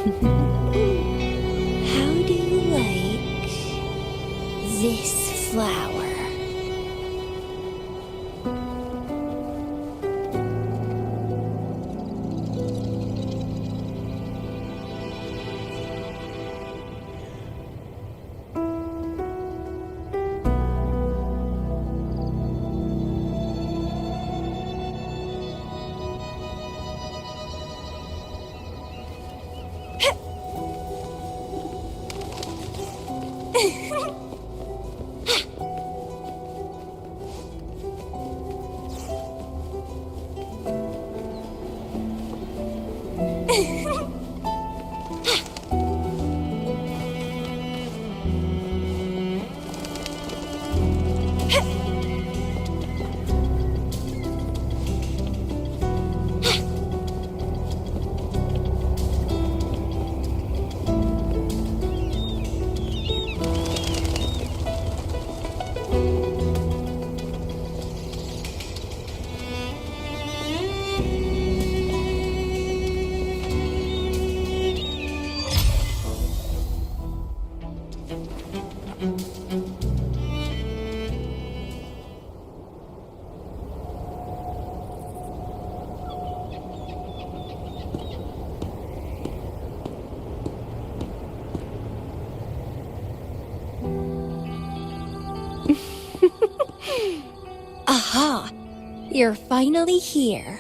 How do you like this flower? Aha! You're finally here.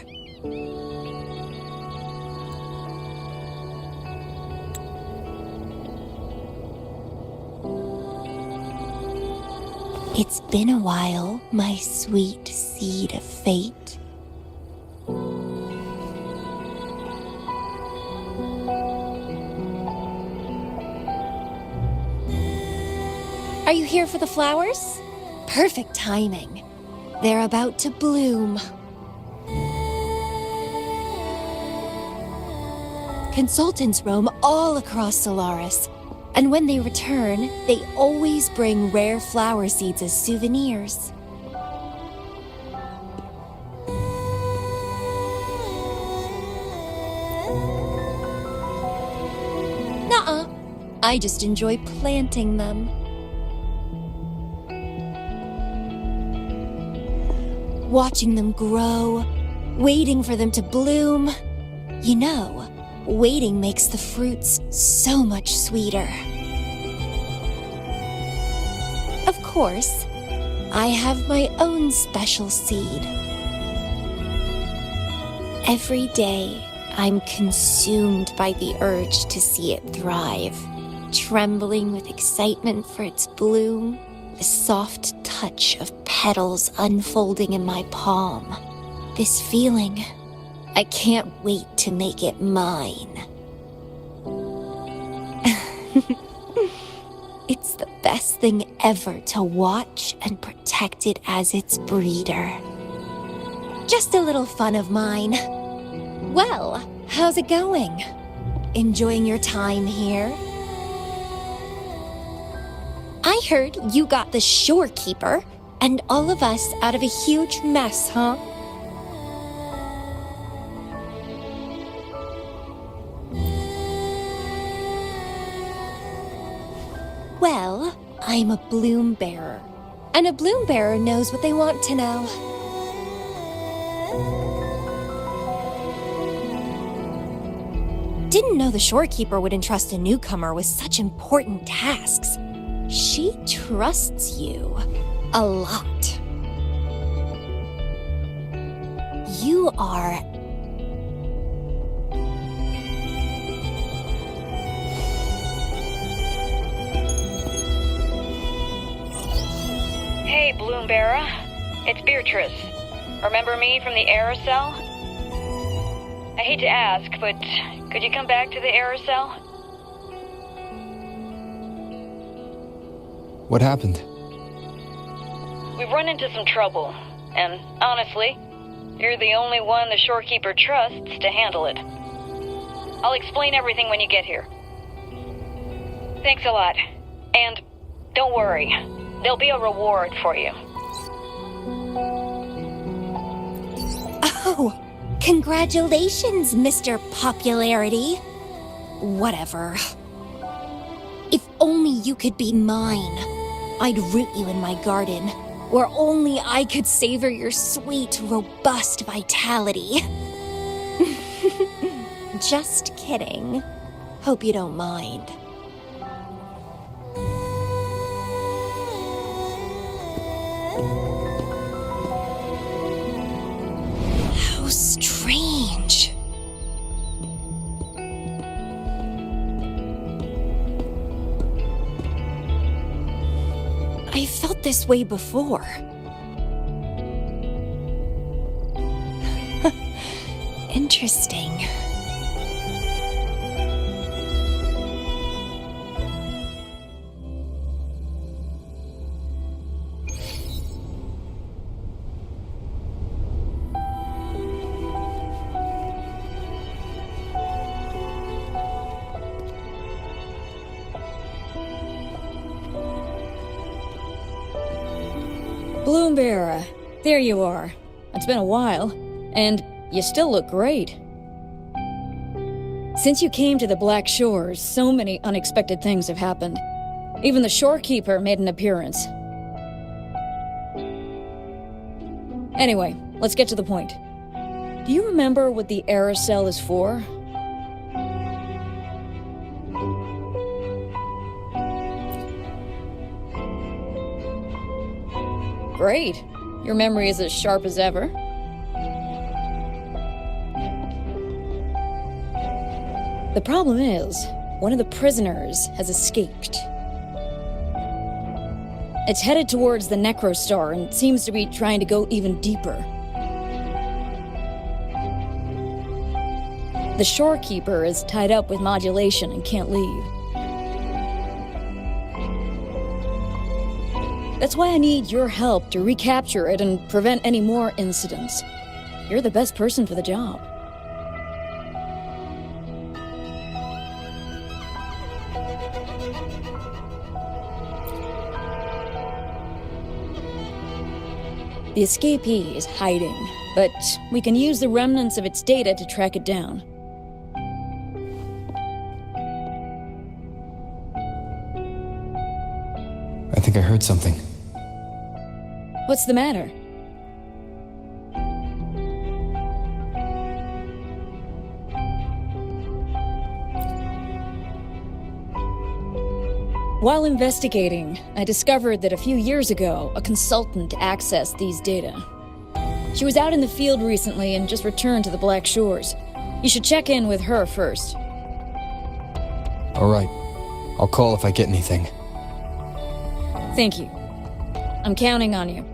It's been a while, my sweet seed of fate. Are you here for the flowers? Perfect timing. They're about to bloom. Consultants roam all across Solaris, and when they return, they always bring rare flower seeds as souvenirs. Nuh-uh. I just enjoy planting them. Watching them grow, waiting for them to bloom. You know, waiting makes the fruits so much sweeter. Of course, I have my own special seed. Every day, I'm consumed by the urge to see it thrive, trembling with excitement for its bloom, the soft touch of petals unfolding in my palm. This feeling, I can't wait to make it mine. It's the best thing ever to watch and protect it as its breeder. Just a little fun of mine. Well, how's it going? Enjoying your time here? I heard you got the shorekeeper and all of us out of a huge mess, huh? Well, I'm a bloom bearer, and a bloom bearer knows what they want to know. Didn't know the shorekeeper would entrust a newcomer with such important tasks. She trusts you a lot. You are... Hey, Bloom Bearer. It's Beatrice. Remember me from the aerosol? I hate to ask, but could you come back to the aerosol? What happened? We've run into some trouble, and honestly, you're the only one the shorekeeper trusts to handle it. I'll explain everything when you get here. Thanks a lot. And don't worry, there'll be a reward for you. Oh, congratulations, Mr. Popularity. Whatever. If only you could be mine. I'd root you in my garden, where only I could savor your sweet, robust vitality. Just kidding. Hope you don't mind. How strange. I felt this way before. Interesting. Bloombearer, there you are. It's been a while, and you still look great. Since you came to the Black Shores, so many unexpected things have happened. Even the shorekeeper made an appearance. Anyway, let's get to the point. Do you remember what the aerosol is for? Great. Your memory is as sharp as ever. The problem is, one of the prisoners has escaped. It's headed towards the Necrostar and seems to be trying to go even deeper. The shorekeeper is tied up with modulation and can't leave. That's why I need your help to recapture it and prevent any more incidents. You're the best person for the job. The escapee is hiding, but we can use the remnants of its data to track it down. I think I heard something. What's the matter? While investigating, I discovered that a few years ago, a consultant accessed these data. She was out in the field recently and just returned to the Black Shores. You should check in with her first. All right. I'll call if I get anything. Thank you. I'm counting on you.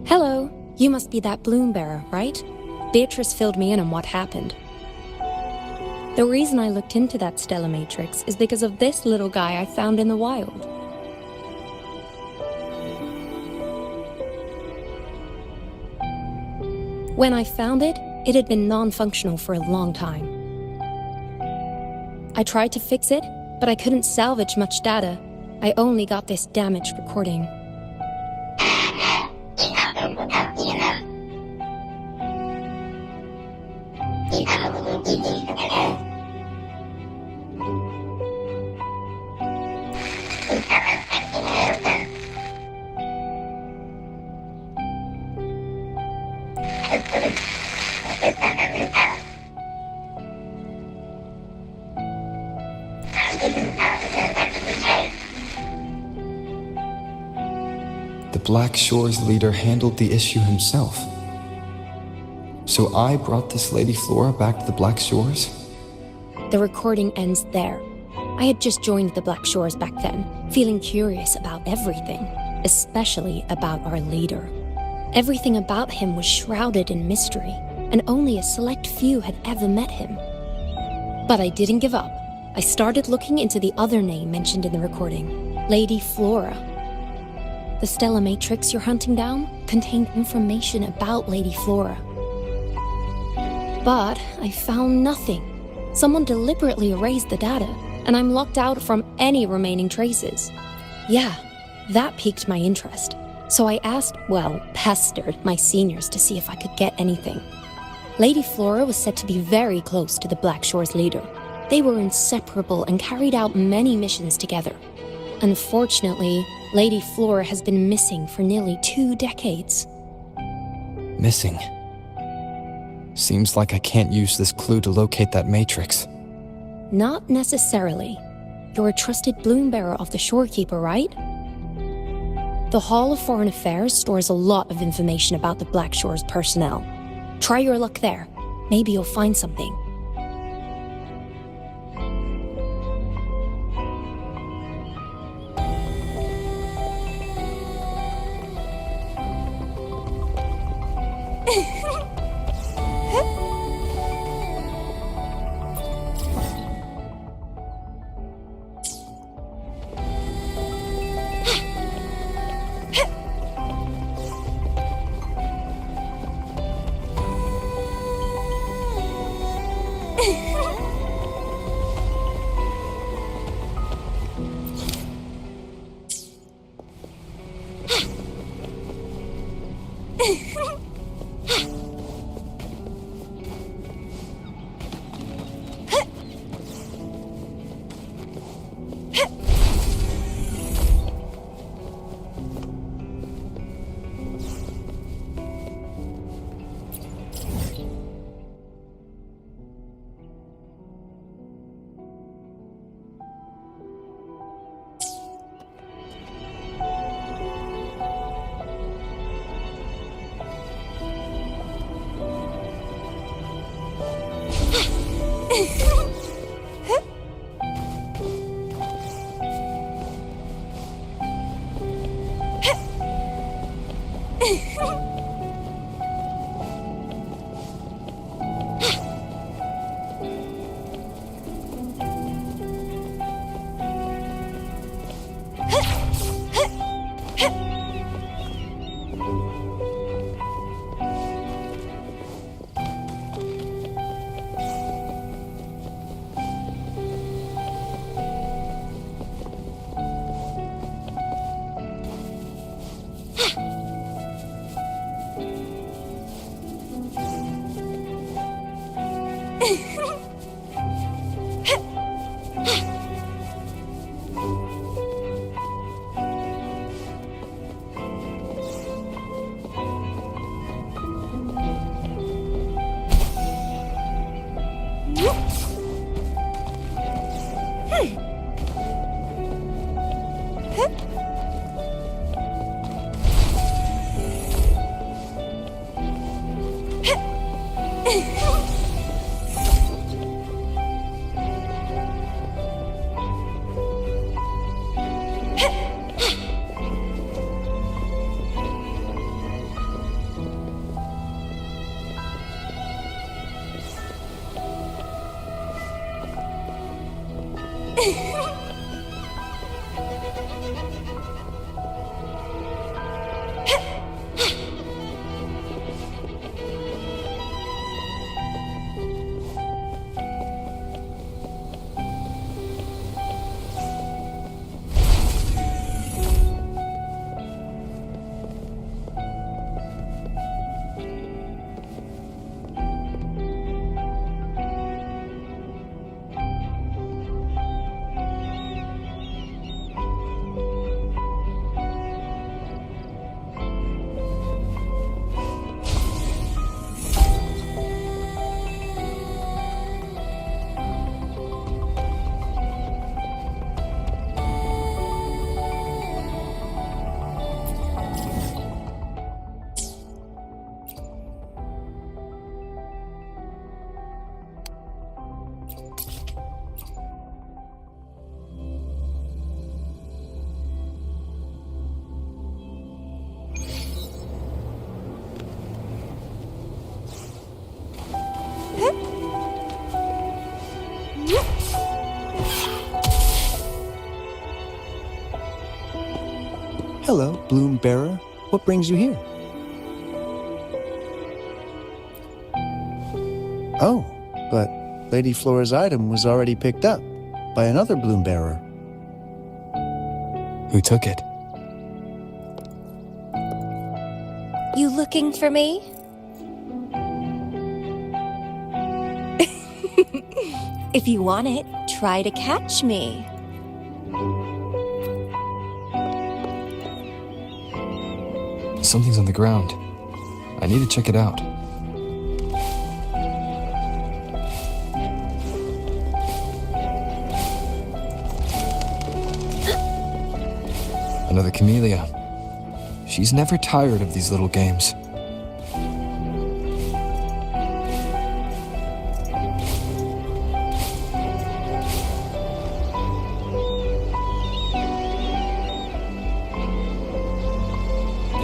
Hello. You must be that bloom bearer, right? Beatrice filled me in on what happened. The reason I looked into that Stella Matrix is because of this little guy I found in the wild. When I found it, it had been non-functional for a long time. I tried to fix it, but I couldn't salvage much data. I only got this damaged recording. The Black Shores leader handled the issue himself. So I brought this Lady Flora back to the Black Shores? The recording ends there. I had just joined the Black Shores back then, feeling curious about everything, especially about our leader. Everything about him was shrouded in mystery, and only a select few had ever met him. But I didn't give up. I started looking into the other name mentioned in the recording, Lady Flora. The Stella Matrix you're hunting down contained information about Lady Flora. But I found nothing. Someone deliberately erased the data, and I'm locked out from any remaining traces. Yeah, that piqued my interest. So I pestered my seniors to see if I could get anything. Lady Flora was said to be very close to the Black Shores leader. They were inseparable and carried out many missions together. Unfortunately, Lady Flora has been missing for nearly 2 decades. Missing. Seems like I can't use this clue to locate that matrix. Not necessarily. You're a trusted bloom bearer of the Shorekeeper, right? The Hall of Foreign Affairs stores a lot of information about the Black Shores personnel. Try your luck there. Maybe you'll find something. Hello, Bloom Bearer. What brings you here? Oh, but Lady Flora's item was already picked up by another Bloom Bearer. Who took it? You looking for me? If you want it, try to catch me. Something's on the ground. I need to check it out. Another Camellya. She's never tired of these little games.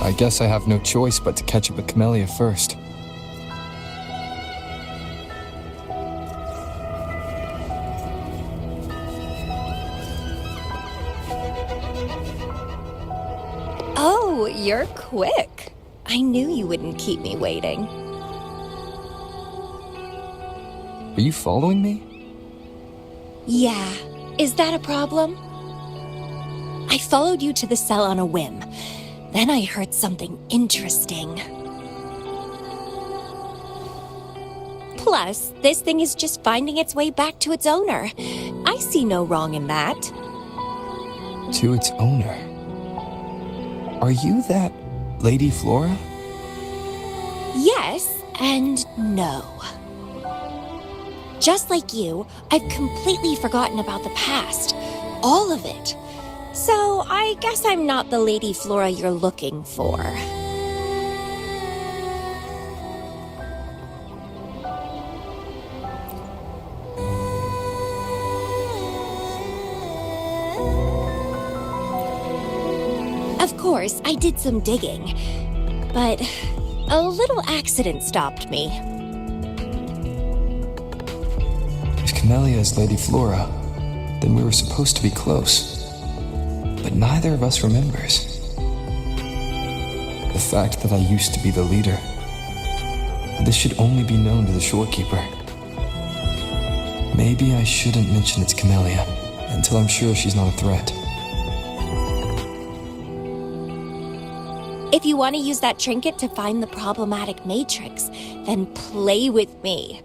I guess I have no choice but to catch up with Camellya first. Oh, you're quick. I knew you wouldn't keep me waiting. Are you following me? Yeah, is that a problem? I followed you to the cell on a whim. Then I heard something interesting. Plus, this thing is just finding its way back to its owner. I see no wrong in that. To its owner. Are you that Lady Flora? Yes and no. Just like you, I've completely forgotten about the past. All of it. So, I guess I'm not the Lady Flora you're looking for. Of course, I did some digging, but a little accident stopped me. If Camellya is Lady Flora, then we were supposed to be close. But neither of us remembers. The fact that I used to be the leader. This should only be known to the shorekeeper. Maybe I shouldn't mention it's Camellya until I'm sure she's not a threat. If you want to use that trinket to find the problematic matrix, then play with me.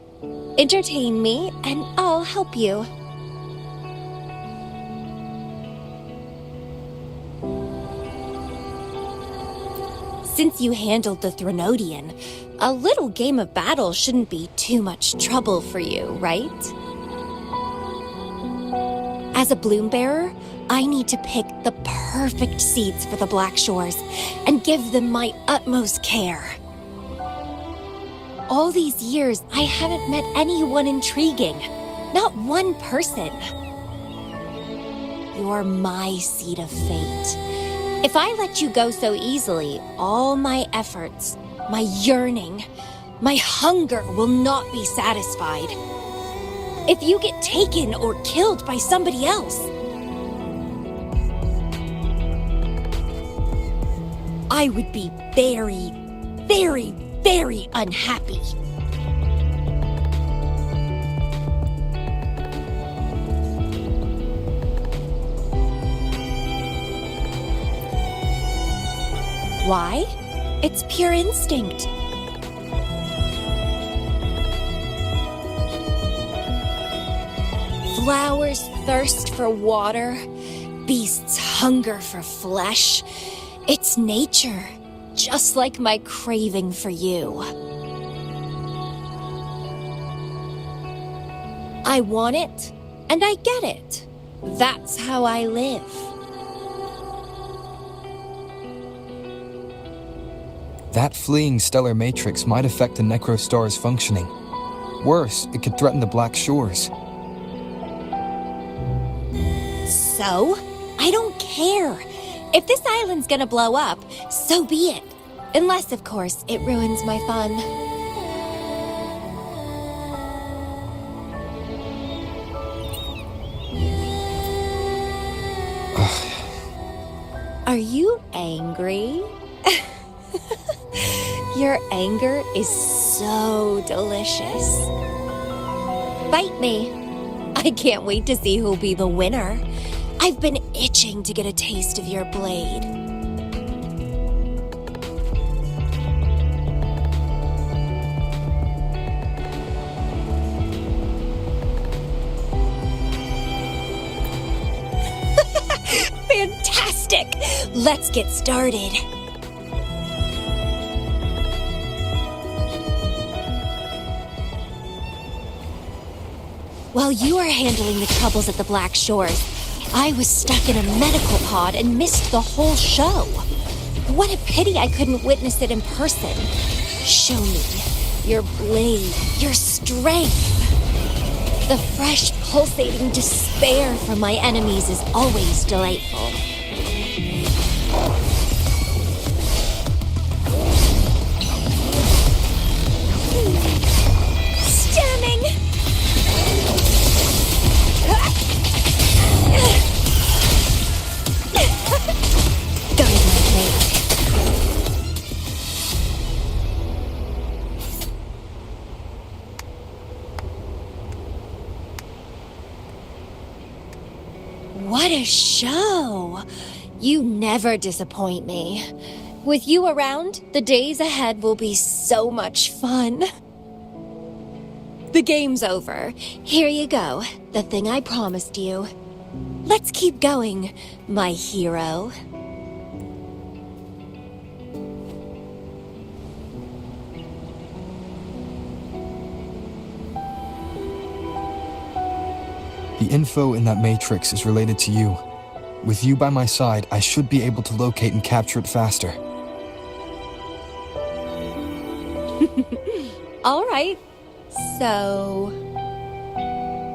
Entertain me, and I'll help you. Since you handled the Threnodian, a little game of battle shouldn't be too much trouble for you, right? As a bloom bearer, I need to pick the perfect seeds for the Black Shores and give them my utmost care. All these years, I haven't met anyone intriguing. Not one person. You're my seed of fate. If I let you go so easily, all my efforts, my yearning, my hunger will not be satisfied. If you get taken or killed by somebody else, I would be very, very, very unhappy. Why? It's pure instinct. Flowers thirst for water, beasts hunger for flesh. It's nature, just like my craving for you. I want it, and I get it. That's how I live. That fleeing stellar matrix might affect the Necrostar's functioning. Worse, it could threaten the Black Shores. So? I don't care. If this island's gonna blow up, so be it. Unless, of course, it ruins my fun. Are you angry? Your anger is so delicious. Bite me. I can't wait to see who'll be the winner. I've been itching to get a taste of your blade. Fantastic! Let's get started. While you were handling the troubles at the Black Shores, I was stuck in a medical pod and missed the whole show. What a pity I couldn't witness it in person. Show me your blade, your strength. The fresh, pulsating despair from my enemies is always delightful. Stunning! Guide my blade. What a show! You never disappoint me. With you around, the days ahead will be so much fun. The game's over. Here you go, the thing I promised you. Let's keep going, my hero. The info in that matrix is related to you. With you by my side, I should be able to locate and capture it faster. All right. So...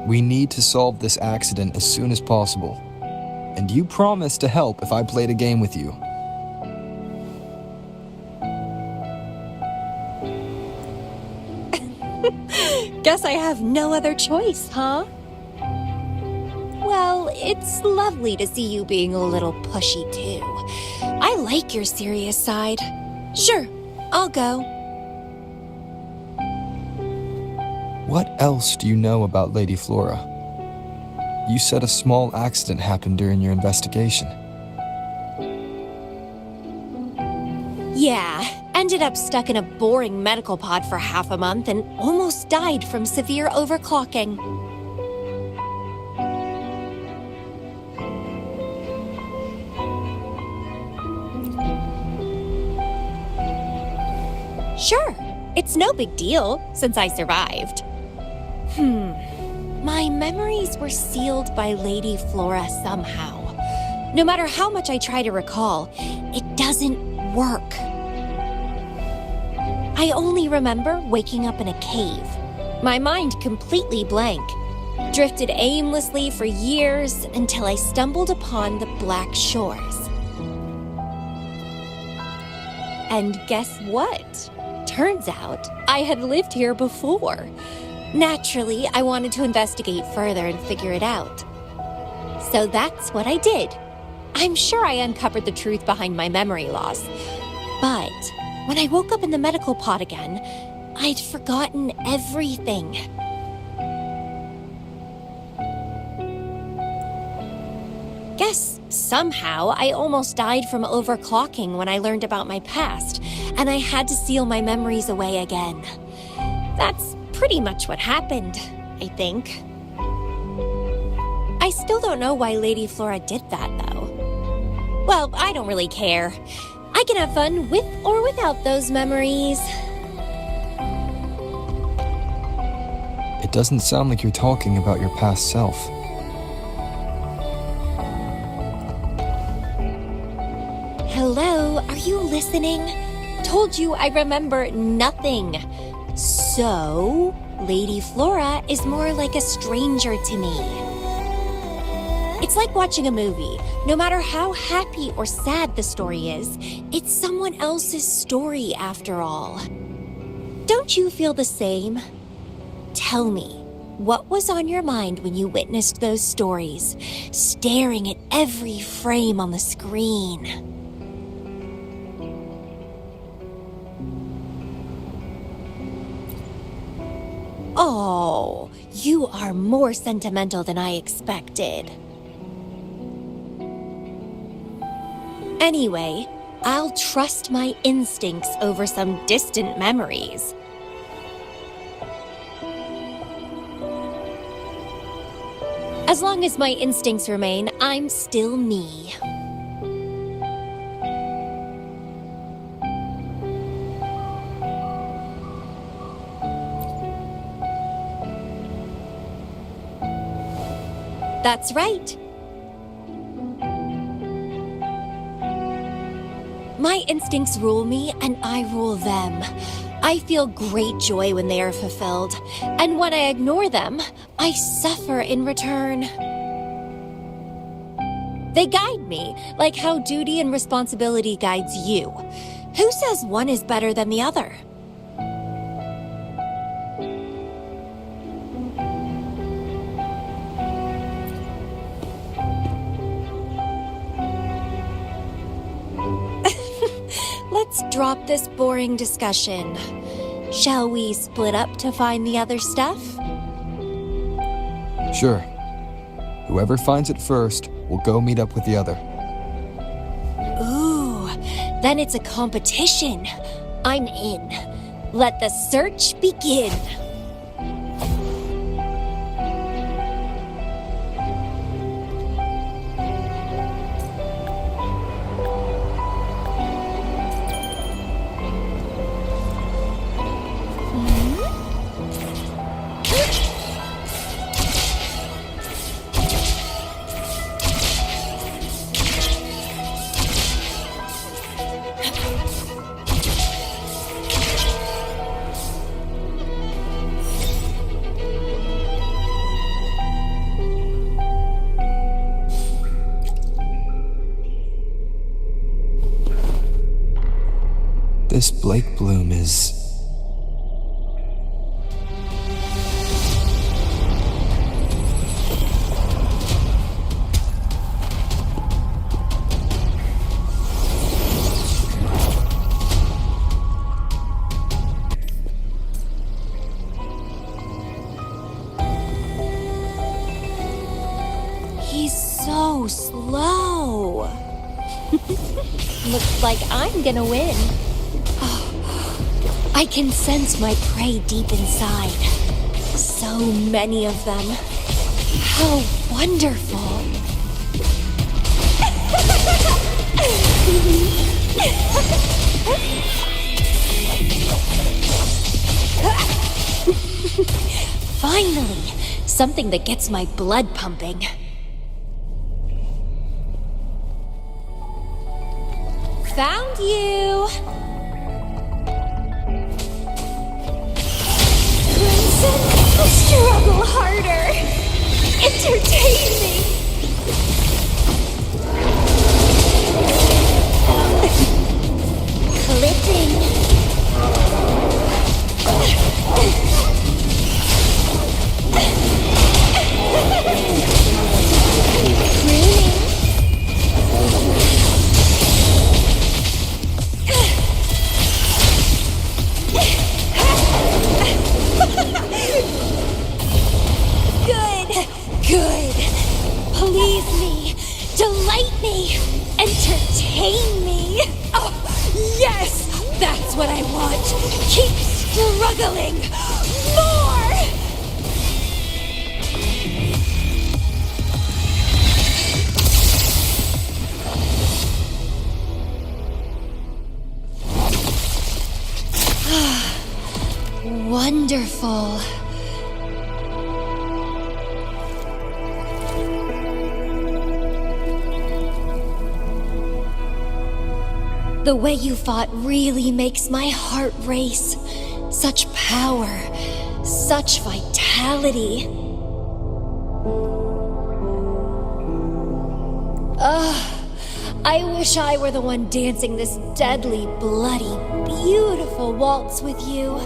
We need to solve this accident as soon as possible. And you promised to help if I played a game with you. Guess I have no other choice, huh? Well, it's lovely to see you being a little pushy, too. I like your serious side. Sure, I'll go. What else do you know about Lady Flora? You said a small accident happened during your investigation. Yeah, ended up stuck in a boring medical pod for half a month and almost died from severe overclocking. Sure, it's no big deal since I survived. My memories were sealed by Lady Flora somehow. No matter how much I try to recall, it doesn't work. I only remember waking up in a cave, my mind completely blank, drifted aimlessly for years until I stumbled upon the Black Shores. And guess what? Turns out I had lived here before. Naturally, I wanted to investigate further and figure it out. So that's what I did. I'm sure I uncovered the truth behind my memory loss. But when I woke up in the medical pod again, I'd forgotten everything. Guess somehow I almost died from overclocking when I learned about my past, and I had to seal my memories away again. That's pretty much what happened, I think. I still don't know why Lady Flora did that, though. Well, I don't really care. I can have fun with or without those memories. It doesn't sound like you're talking about your past self. Hello, are you listening? Told you I remember nothing. So, Lady Flora is more like a stranger to me. It's like watching a movie. No matter how happy or sad the story is, it's someone else's story after all. Don't you feel the same? Tell me, What was on your mind when you witnessed those stories, staring at every frame on the screen? Oh, you are more sentimental than I expected. Anyway, I'll trust my instincts over some distant memories. As long as my instincts remain, I'm still me. That's right. My instincts rule me, and I rule them. I feel great joy when they are fulfilled, and when I ignore them, I suffer in return. They guide me, like how duty and responsibility guides you. Who says one is better than the other? Let's drop this boring discussion. Shall we split up to find the other stuff? Sure. Whoever finds it first will go meet up with the other. Ooh, then it's a competition. I'm in. Let the search begin. This Blake Bloom is... He's so slow. Looks like I'm gonna win. I can sense my prey deep inside. So many of them. How wonderful. Finally, something that gets my blood pumping. Found you! Struggle harder! Entertain me! Clipping! Pruning! Good. Please me. Delight me. Entertain me. Oh, yes! That's what I want. Keep struggling. More! Wonderful. The way you fought really makes my heart race. Such power, such vitality. I wish I were the one dancing this deadly, bloody, beautiful waltz with you.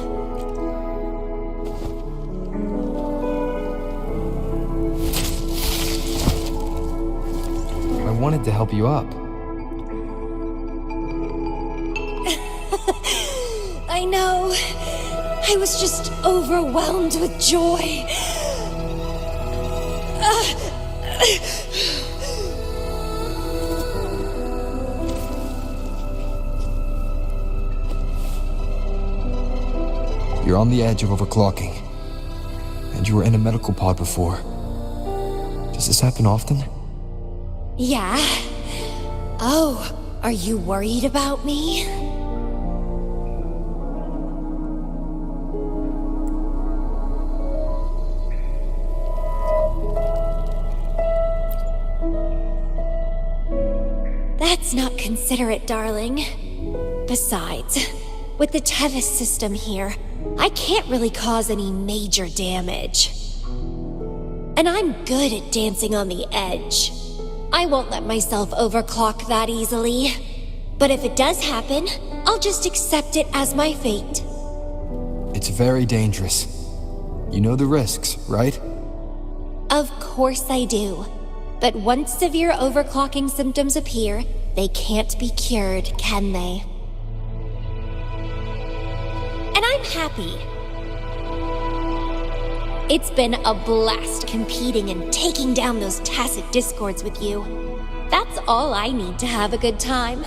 wanted to help you up. I know. I was just overwhelmed with joy. You're on the edge of overclocking. And you were in a medical pod before. Does this happen often? Yeah. Oh, are you worried about me? That's not considerate, darling. Besides, with the Tevis system here, I can't really cause any major damage. And I'm good at dancing on the edge. I won't let myself overclock that easily. But if it does happen, I'll just accept it as my fate. It's very dangerous. You know the risks, right? Of course I do. But once severe overclocking symptoms appear, they can't be cured, can they? And I'm happy. It's been a blast competing and taking down those tacit discords with you. That's all I need to have a good time.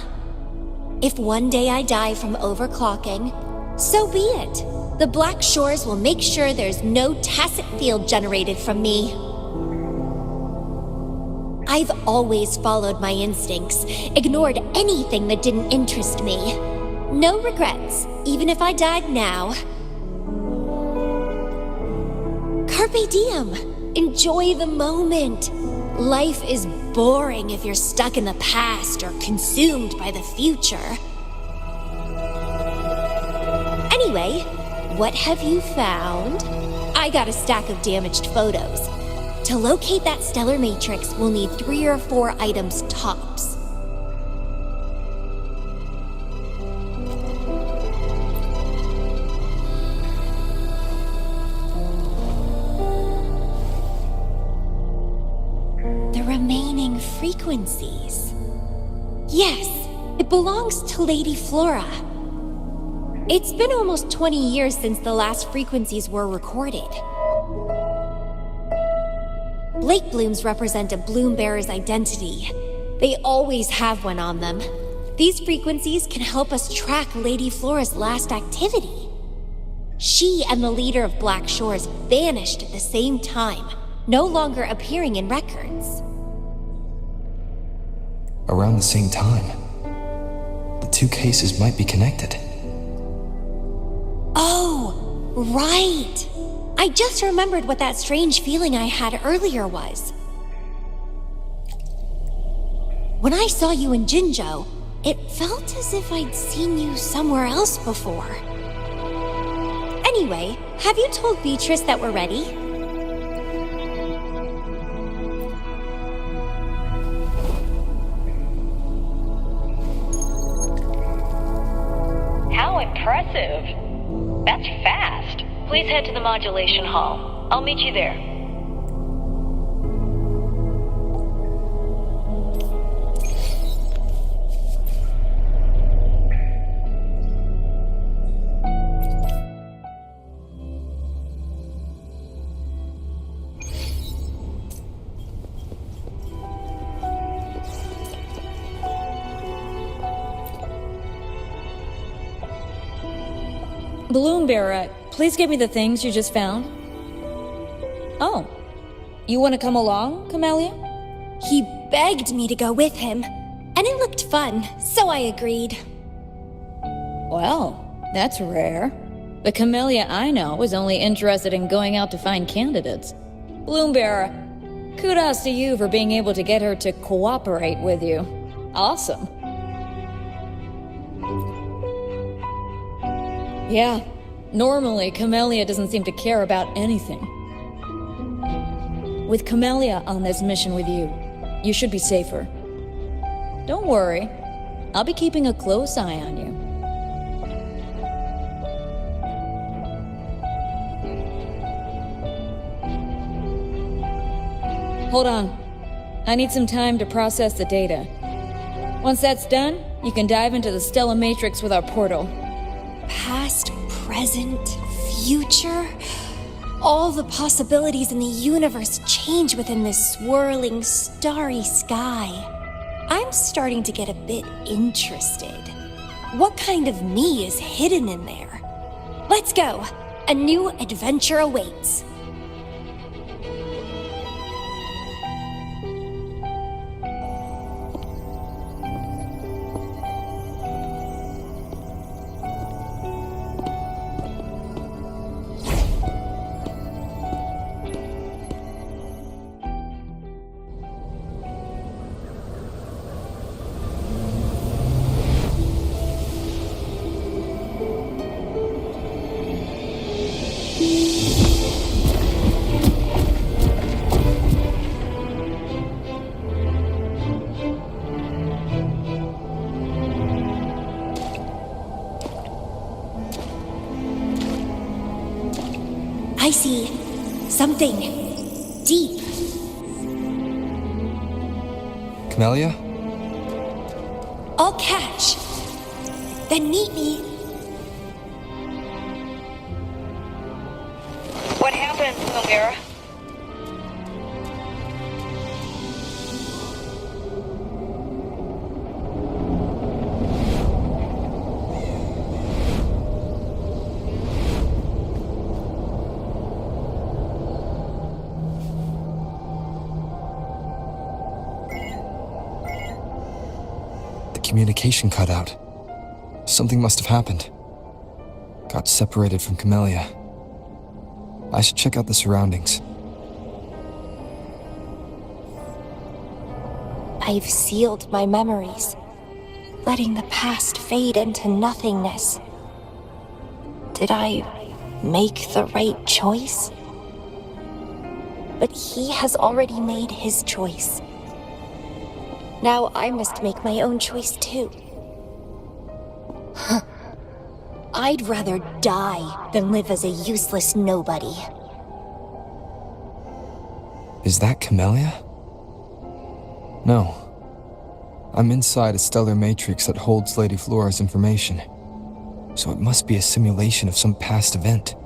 If one day I die from overclocking, so be it. The Black Shores will make sure there's no tacit field generated from me. I've always followed my instincts, ignored anything that didn't interest me. No regrets, even if I died now. Carpe diem. Enjoy the moment. Life is boring if you're stuck in the past or consumed by the future. Anyway, what have you found? I got a stack of damaged photos. To locate that stellar matrix, we'll need 3 or 4 items tops. The remaining frequencies. Yes, it belongs to Lady Flora. It's been almost 20 years since the last frequencies were recorded. Lake blooms represent a bloom bearer's identity. They always have one on them. These frequencies can help us track Lady Flora's last activity. She and the leader of Black Shores vanished at the same time, no longer appearing in records. Around the same time. The two cases might be connected. Oh, right! I just remembered what that strange feeling I had earlier was. When I saw you in Jinzhou, it felt as if I'd seen you somewhere else before. Anyway, have you told Beatrice that we're ready? How impressive. That's fast. Please head to the modulation hall. I'll meet you there. Bloom Bearer, please give me the things you just found. Oh, you want to come along, Camellya? He begged me to go with him, and it looked fun, so I agreed. Well, that's rare. The Camellya I know is only interested in going out to find candidates. Bloom Bearer, kudos to you for being able to get her to cooperate with you. Awesome. Yeah, normally Camellya doesn't seem to care about anything. With Camellya on this mission with you, you should be safer. Don't worry, I'll be keeping a close eye on you. Hold on. I need some time to process the data. Once that's done, you can dive into the Stellar Matrix with our portal. Past, present, future. All the possibilities in the universe change within this swirling, starry sky. I'm starting to get a bit interested. What kind of me is hidden in there? Let's go. A new adventure awaits. I see something deep. Camellya? I'll catch. Then meet me. What happened, Camellya? Communication cut out. Something must have happened. Got separated from Camellya. I should check out the surroundings. I've sealed my memories, letting the past fade into nothingness. Did I make the right choice? But he has already made his choice. Now I must make my own choice too. I'd rather die than live as a useless nobody. Is that Camellya? No. I'm inside a stellar matrix that holds Lady Flora's information. So it must be a simulation of some past event.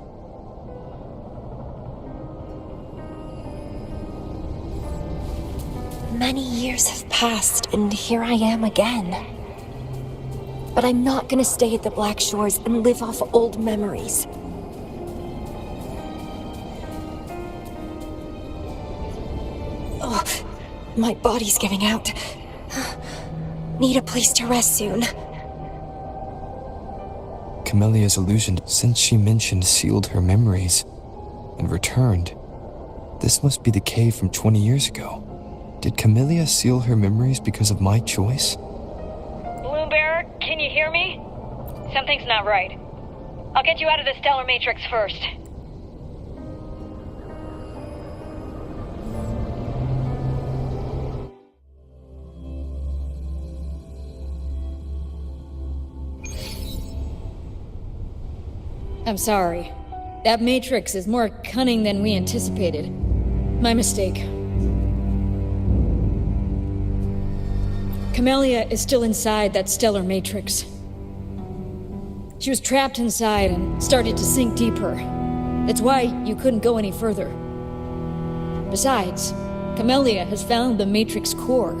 Many years have passed, and here I am again. But I'm not gonna stay at the Black Shores and live off old memories. Oh, my body's giving out. Need a place to rest soon. Camellya's illusion, since she mentioned sealed her memories and returned. This must be the cave from 20 years ago. Did Camellya seal her memories because of my choice? Bloombearer, can you hear me? Something's not right. I'll get you out of the Stellar Matrix first. I'm sorry. That Matrix is more cunning than we anticipated. My mistake. Camellya is still inside that stellar matrix. She was trapped inside and started to sink deeper. That's why you couldn't go any further. Besides, Camellya has found the matrix core.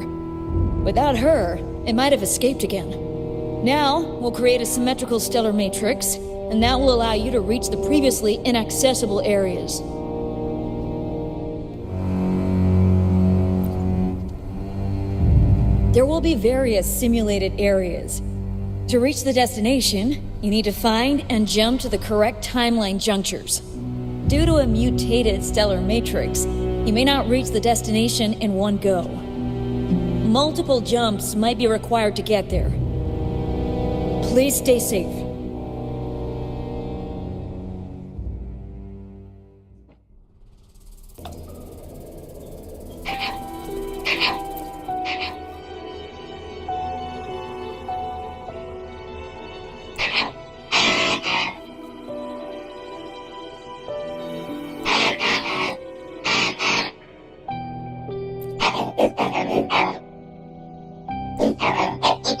Without her, it might have escaped again. Now, we'll create a symmetrical stellar matrix, and that will allow you to reach the previously inaccessible areas. There will be various simulated areas. To reach the destination, you need to find and jump to the correct timeline junctures. Due to a mutated stellar matrix, you may not reach the destination in one go. Multiple jumps might be required to get there. Please stay safe. The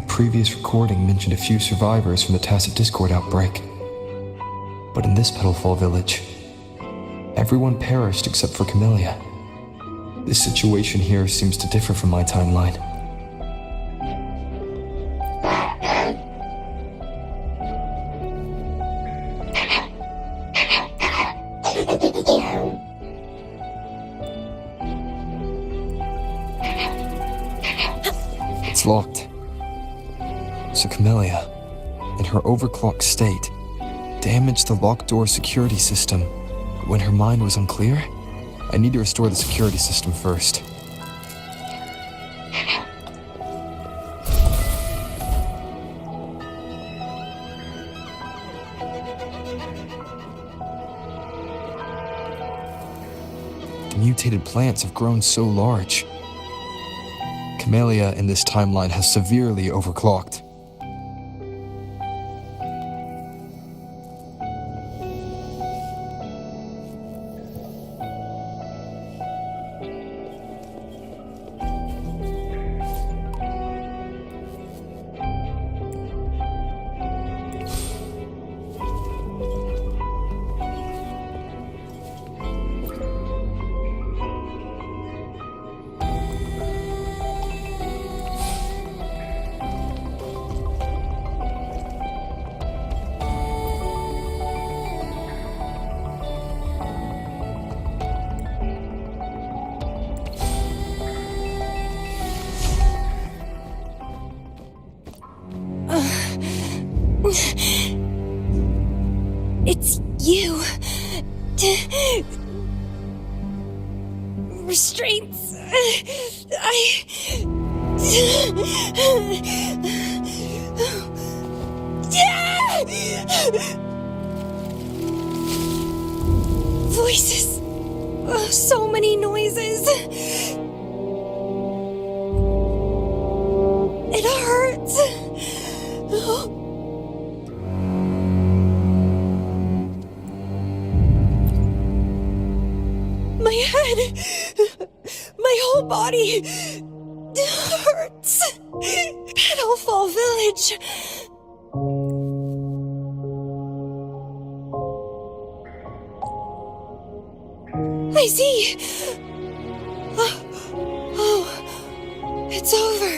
previous recording mentioned a few survivors from the Tacit Discord outbreak. But in this Petalfall village, everyone perished except for Camellya. This situation here seems to differ from my timeline. It's locked. So Camellya, in her overclocked state, damaged the locked door security system when her mind was unclear? I need to restore the security system first. The mutated plants have grown so large. Camellya in this timeline has severely overclocked. It's you. Restraints. Voices. So many noises. It hurts. My head, my whole body hurts. Petalfall Village. I see. Oh, it's over.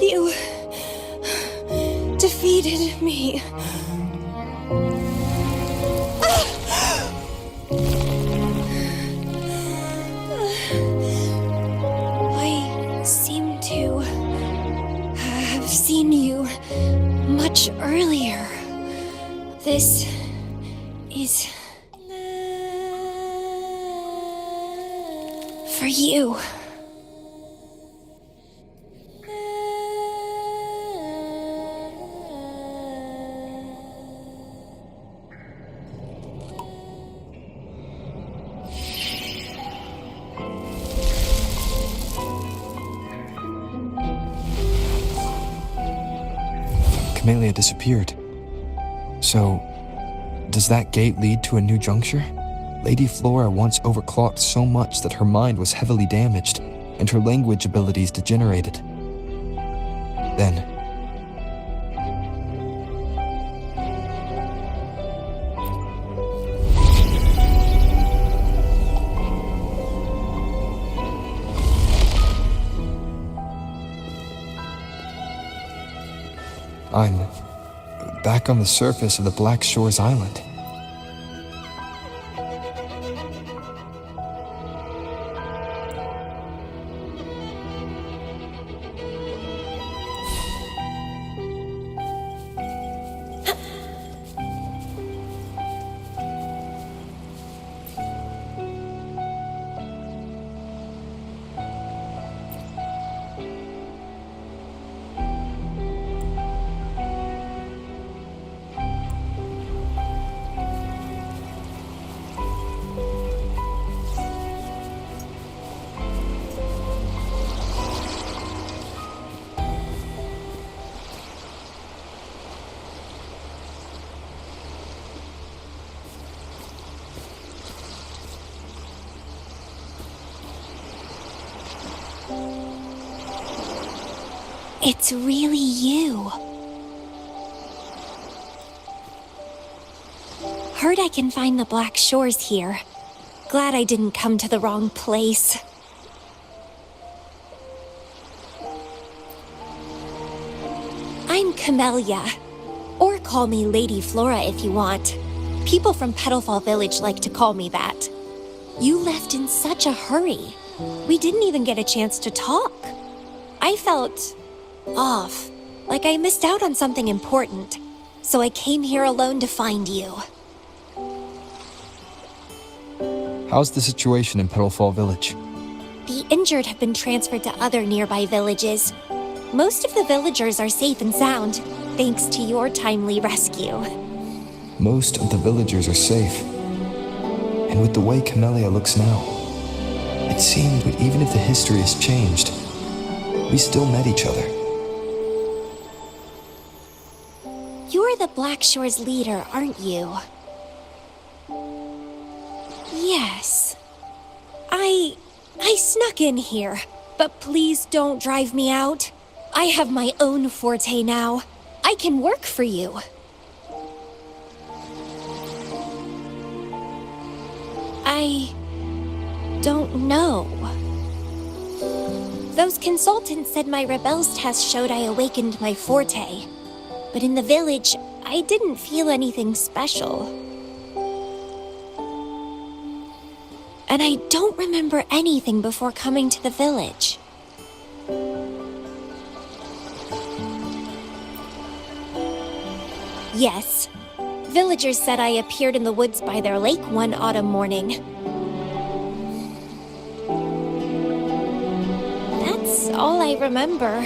You defeated me. I seem to have seen you much earlier. This is for you. Camellya disappeared. So, does that gate lead to a new juncture? Lady Flora once overclocked so much that her mind was heavily damaged, and her language abilities degenerated. Then, I'm back on the surface of the Black Shores Island. It's really you. Heard I can find the Black Shores here. Glad I didn't come to the wrong place. I'm Camellya. Or call me Lady Flora if you want. People from Petalfall Village like to call me that. You left in such a hurry. We didn't even get a chance to talk. I felt off, like I missed out on something important. So I came here alone to find you. How's the situation in Petalfall Village? The injured have been transferred to other nearby villages. Most of the villagers are safe and sound, thanks to your timely rescue. Most of the villagers are safe. And with the way Camellya looks now, it seemed that even if the history has changed, we still met each other. You're the Black Shores leader, aren't you? Yes. I snuck in here, but please don't drive me out. I have my own forte now. I can work for you. I don't know. Those consultants said my rebels test showed I awakened my forte. But in the village, I didn't feel anything special. And I don't remember anything before coming to the village. Yes, villagers said I appeared in the woods by their lake one autumn morning. That's all I remember.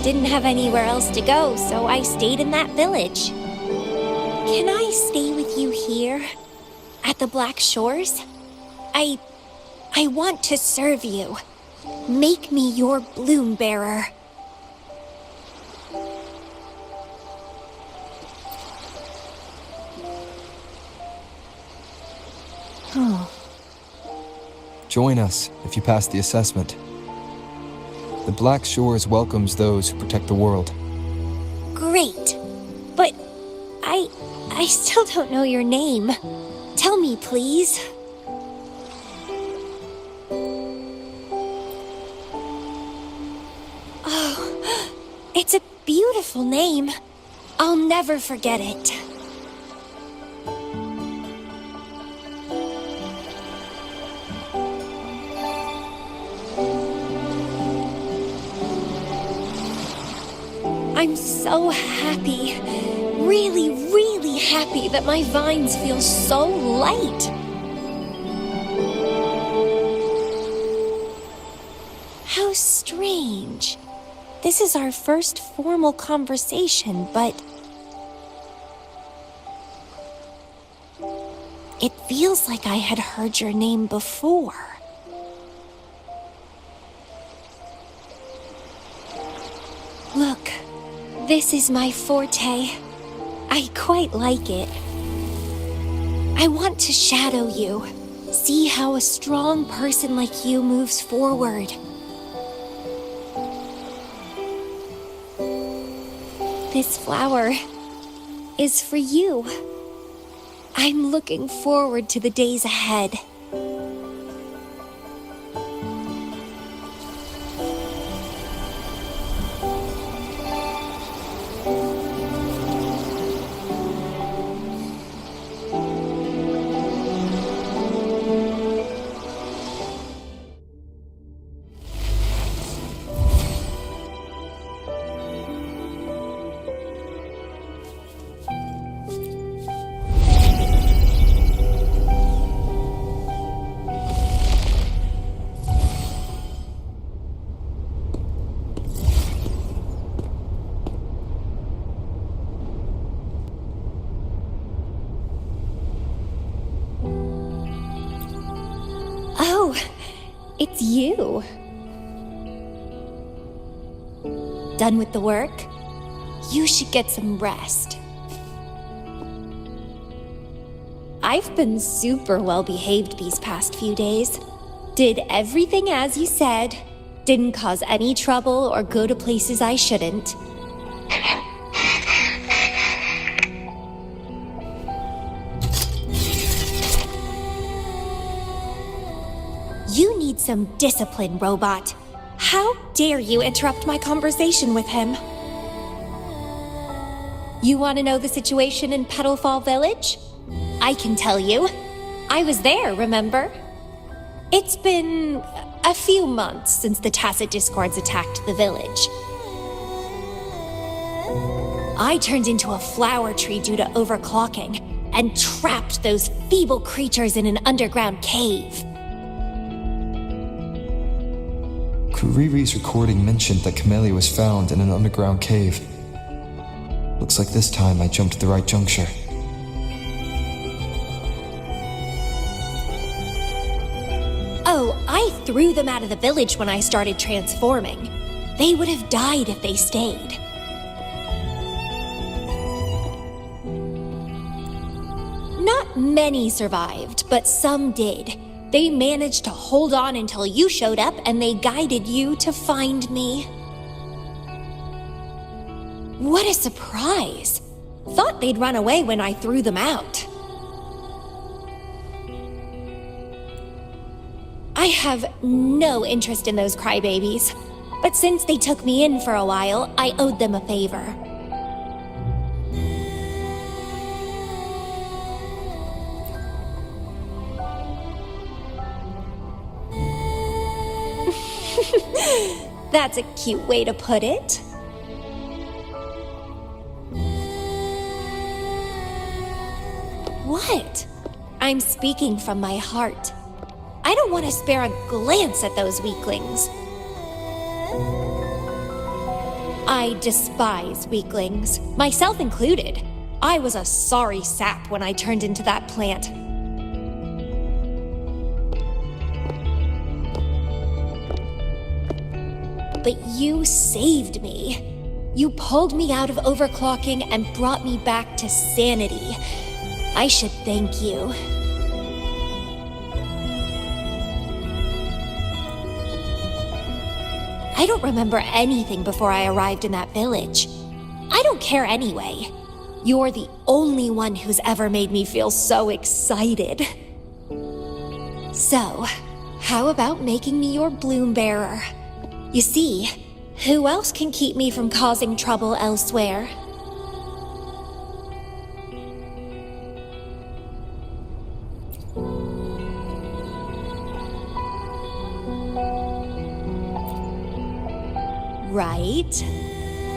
Didn't have anywhere else to go, so I stayed in that village. Can I stay with you here? At the Black Shores? I want to serve you. Make me your bloom bearer. Join us if you pass the assessment. The Black Shores welcomes those who protect the world. Great. But I still don't know your name. Tell me, please. Oh, it's a beautiful name. I'll never forget it. I'm so happy, really happy that my vines feel so light. How strange. This is our first formal conversation, but it feels like I had heard your name before. Look. This is my forte. I quite like it. I want to shadow you. See how a strong person like you moves forward. This flower is for you. I'm looking forward to the days ahead. Oh, it's you. Done with the work? You should get some rest. I've been super well behaved these past few days. Did everything as you said. Didn't cause any trouble or go to places I shouldn't. You need some discipline, robot. How dare you interrupt my conversation with him? You want to know the situation in Petalfall Village? I can tell you. I was there, remember? It's been a few months since the Tacit Discords attacked the village. I turned into a flower tree due to overclocking and trapped those feeble creatures in an underground cave. Kuriri's recording mentioned that Camellya was found in an underground cave. Looks like this time I jumped at the right juncture. Oh, I threw them out of the village when I started transforming. They would have died if they stayed. Not many survived, but some did. They managed to hold on until you showed up and they guided you to find me. What a surprise! Thought they'd run away when I threw them out. I have no interest in those crybabies, but since they took me in for a while, I owed them a favor. That's a cute way to put it. What? I'm speaking from my heart. I don't want to spare a glance at those weaklings. I despise weaklings, myself included. I was a sorry sap when I turned into that plant. But you saved me. You pulled me out of overclocking and brought me back to sanity. I should thank you. I don't remember anything before I arrived in that village. I don't care anyway. You're the only one who's ever made me feel so excited. So, how about making me your bloom bearer? You see, who else can keep me from causing trouble elsewhere? Right?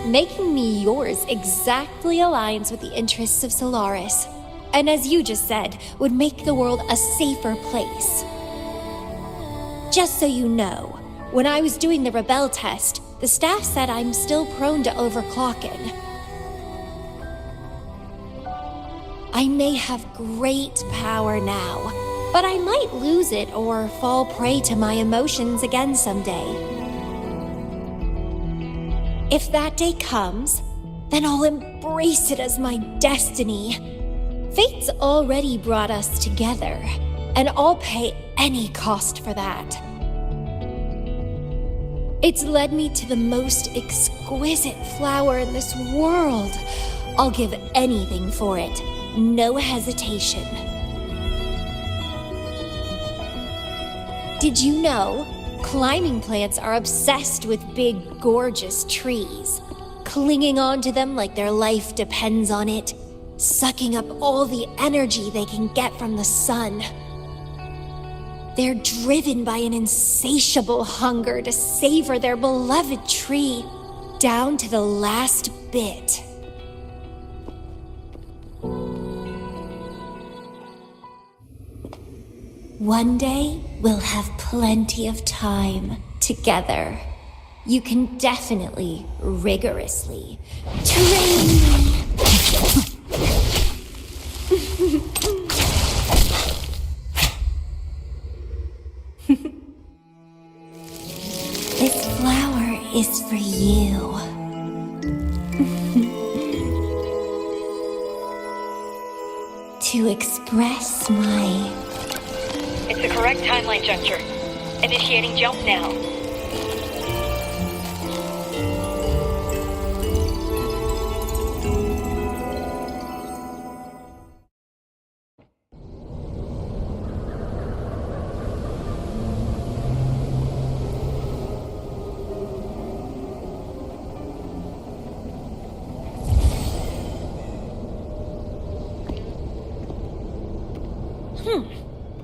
Making me yours exactly aligns with the interests of Solaris. And as you just said, would make the world a safer place. Just so you know, when I was doing the rebel test, the staff said I'm still prone to overclocking. I may have great power now, but I might lose it or fall prey to my emotions again someday. If that day comes, then I'll embrace it as my destiny. Fate's already brought us together, and I'll pay any cost for that. It's led me to the most exquisite flower in this world. I'll give anything for it, no hesitation. Did you know? Climbing plants are obsessed with big, gorgeous trees, clinging onto them like their life depends on it, sucking up all the energy they can get from the sun. They're driven by an insatiable hunger to savor their beloved tree, down to the last bit. One day, we'll have plenty of time together. You can definitely, rigorously train me. This flower is for you. To express my... It's the correct timeline juncture. Initiating jump now.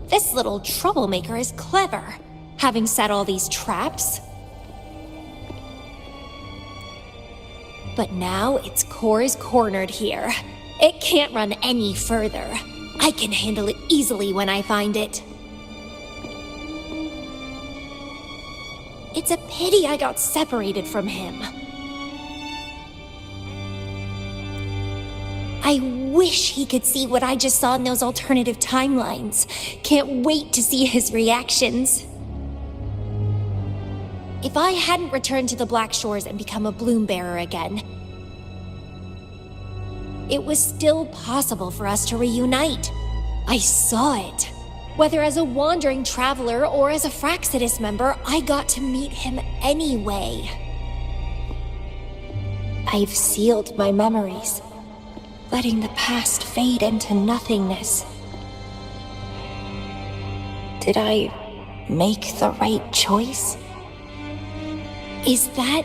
This little troublemaker is clever, having set all these traps. But now its core is cornered here. It can't run any further. I can handle it easily when I find it. It's a pity I got separated from him. I wish he could see what I just saw in those alternative timelines. Can't wait to see his reactions. If I hadn't returned to the Black Shores and become a bloom bearer again, it was still possible for us to reunite. I saw it. Whether as a wandering traveler or as a Fraxidus member, I got to meet him anyway. I've sealed my memories, letting the past fade into nothingness. Did I make the right choice? Is that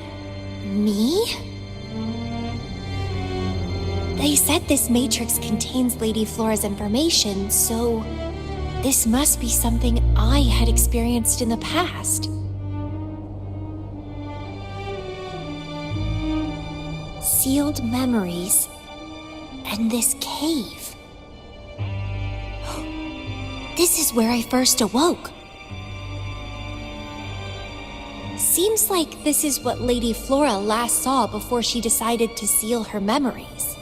me? They said this matrix contains Lady Flora's information, so this must be something I had experienced in the past. Sealed memories and this cave. This is where I first awoke. Seems like this is what Lady Flora last saw before she decided to seal her memories.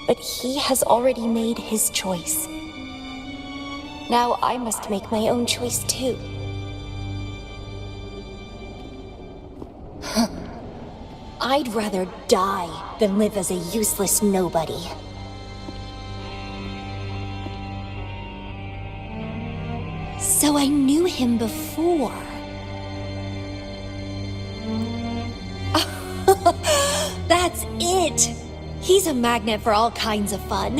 But he has already made his choice. Now I must make my own choice too. I'd rather die than live as a useless nobody. So I knew him before. That's it! He's a magnet for all kinds of fun.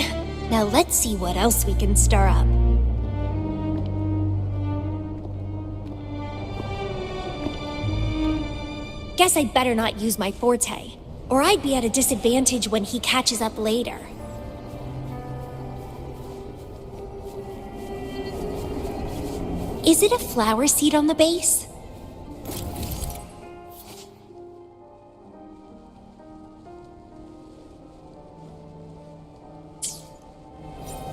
Now let's see what else we can stir up. Guess I'd better not use my forte, or I'd be at a disadvantage when he catches up later. Is it a flower seed on the base?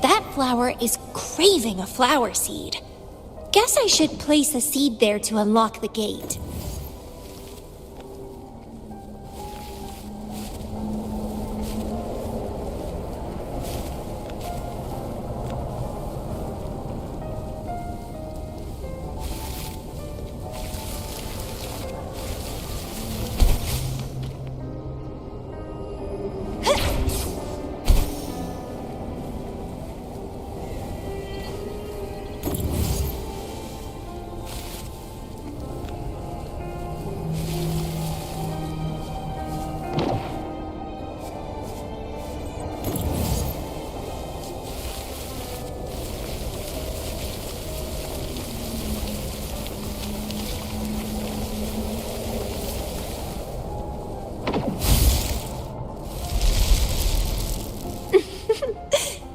That flower is craving a flower seed. Guess I should place a seed there to unlock the gate.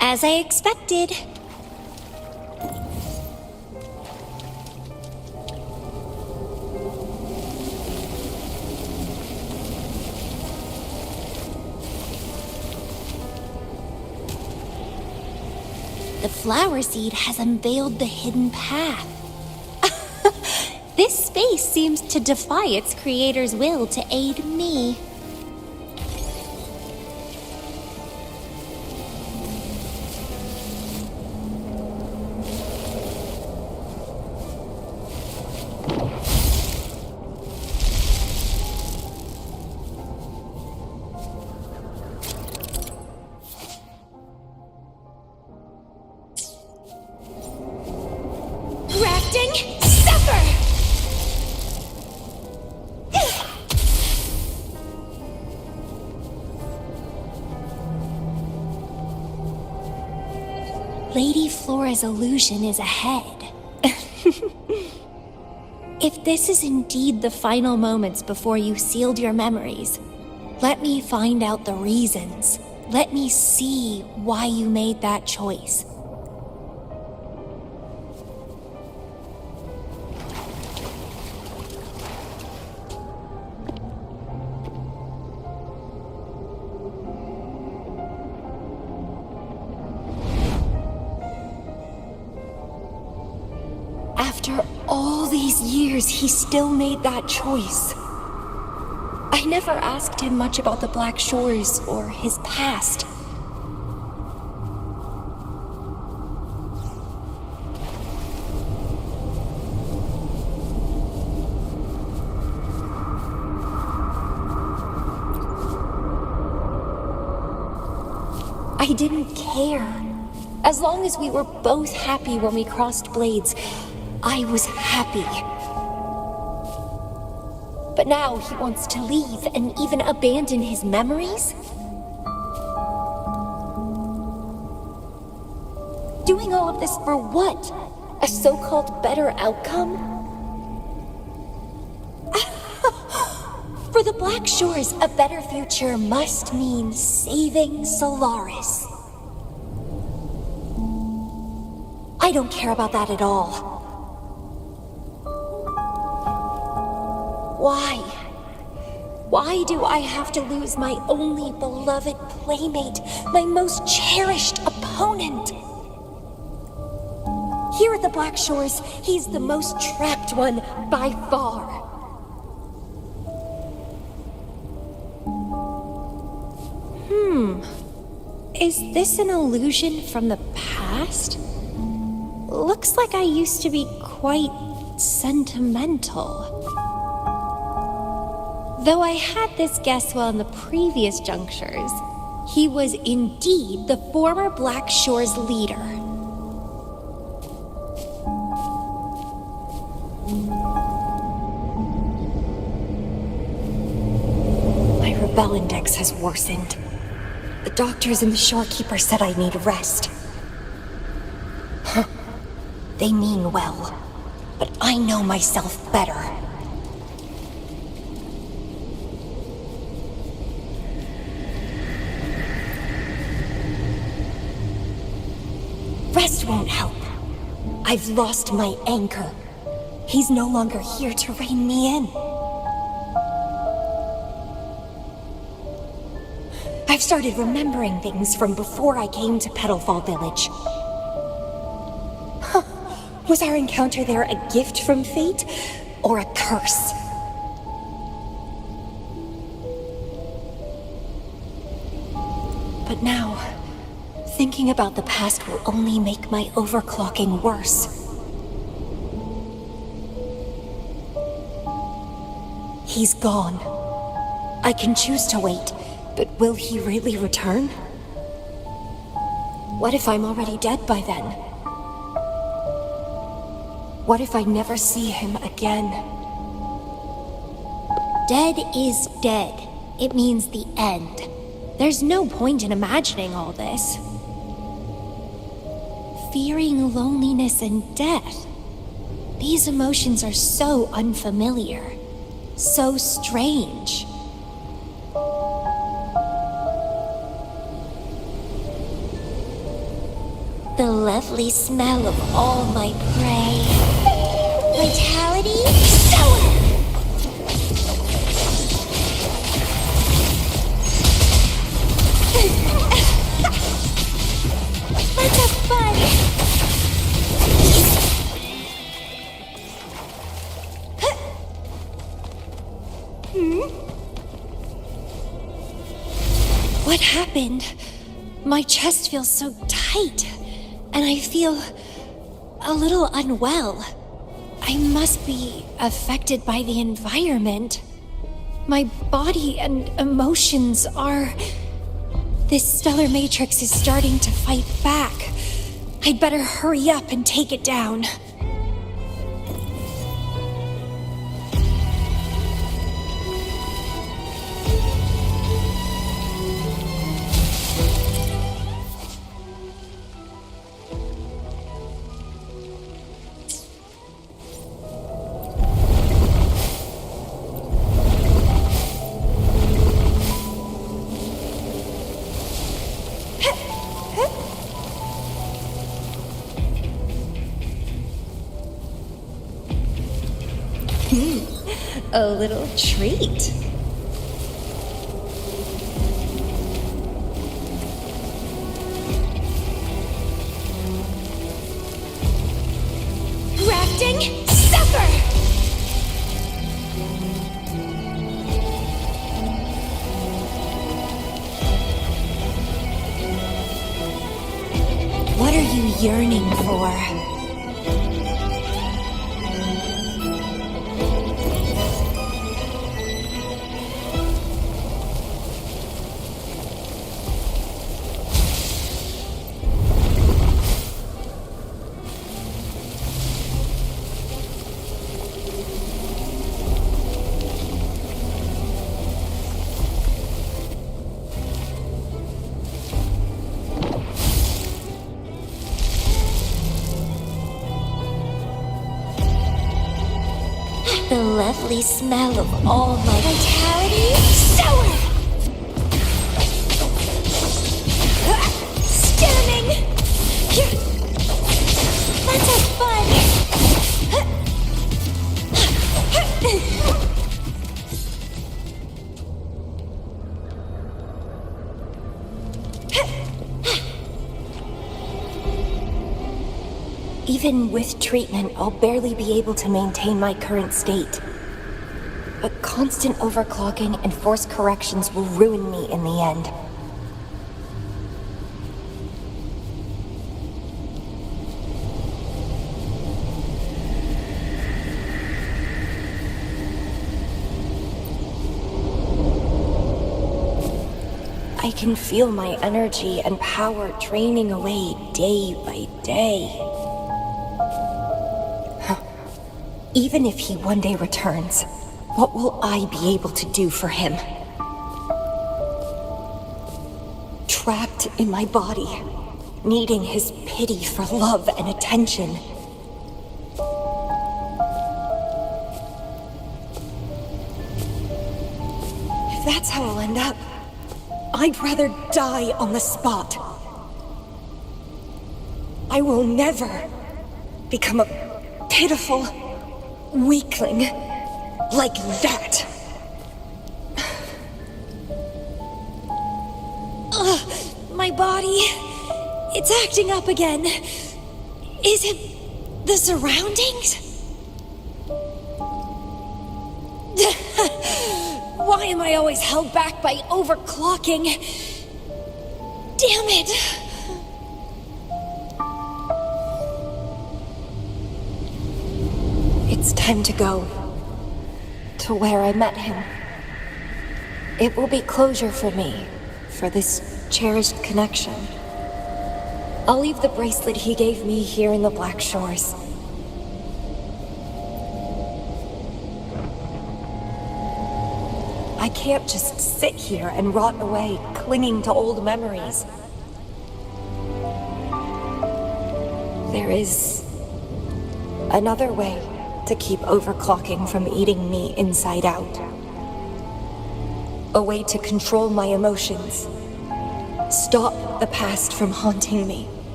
As I expected. The flower seed has unveiled the hidden path. This space seems to defy its creator's will to aid me. Lady Flora's illusion is ahead. If this is indeed the final moments before you sealed your memories, let me find out the reasons. Let me see why you made that choice. After all these years, he still made that choice. I never asked him much about the Black Shores or his past. I didn't care. As long as we were both happy when we crossed blades, I was happy. But now he wants to leave and even abandon his memories? Doing all of this for what? A so-called better outcome? For the Black Shores, a better future must mean saving Solaris. I don't care about that at all. Why? Why do I have to lose my only beloved playmate, my most cherished opponent? Here at the Black Shores, he's the most trapped one by far. Is this an illusion from the past? Looks like I used to be quite sentimental. Though I had this guess well in the previous junctures, he was indeed the former Black Shores leader. My rebel index has worsened. The doctors and the shorekeeper said I need rest. They mean well, but I know myself better. Rest won't help. I've lost my anchor. He's no longer here to rein me in. I've started remembering things from before I came to Petalfall Village. Was our encounter there a gift from fate, or a curse? But now, thinking about the past will only make my overclocking worse. He's gone. I can choose to wait, but will he really return? What if I'm already dead by then? What if I never see him again? Dead is dead. It means the end. There's no point in imagining all this. Fearing loneliness and death. These emotions are so unfamiliar, so strange. The lovely smell of all my prey. Vitality, sour! Let's have fun! What happened? My chest feels so tight, and I feel a little unwell. I must be affected by the environment. My body and emotions are... This stellar matrix is starting to fight back. I'd better hurry up and take it down. A little treat. Rafting, suffer! What are you yearning for? The lovely smell of all my vitality. Sour! Stunning! Let's have fun! Even with treatment, I'll barely be able to maintain my current state. But constant overclocking and forced corrections will ruin me in the end. I can feel my energy and power draining away day by day. Even if he one day returns, what will I be able to do for him? Trapped in my body, needing his pity for love and attention. If that's how I'll end up, I'd rather die on the spot. I will never become a pitiful weakling like that. My body, it's acting up again. Is it the surroundings? Why am I always held back by overclocking? Damn it! It's time to go. To where I met him. It will be closure for me, for this cherished connection. I'll leave the bracelet he gave me here in the Black Shores. I can't just sit here and rot away, clinging to old memories. There is another way to keep overclocking from eating me inside out. A way to control my emotions. Stop the past from haunting me.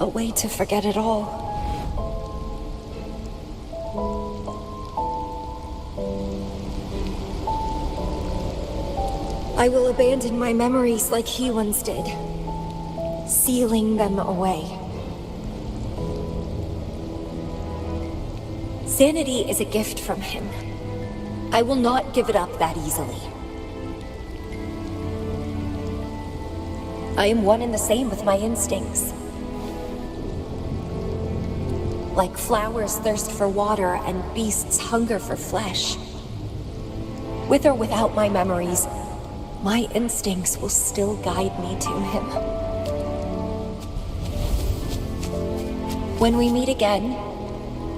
A way to forget it all. I will abandon my memories like he once did, sealing them away. Sanity is a gift from him. I will not give it up that easily. I am one and the same with my instincts. Like flowers thirst for water and beasts hunger for flesh. With or without my memories, my instincts will still guide me to him. When we meet again,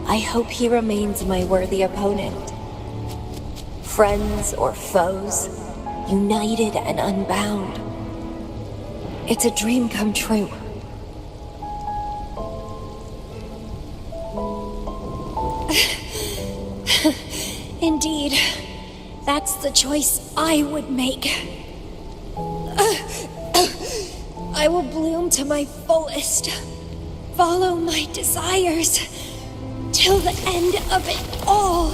I hope he remains my worthy opponent. Friends or foes, united and unbound. It's a dream come true. Indeed, that's the choice I would make. I will bloom to my fullest, follow my desires, till the end of it all.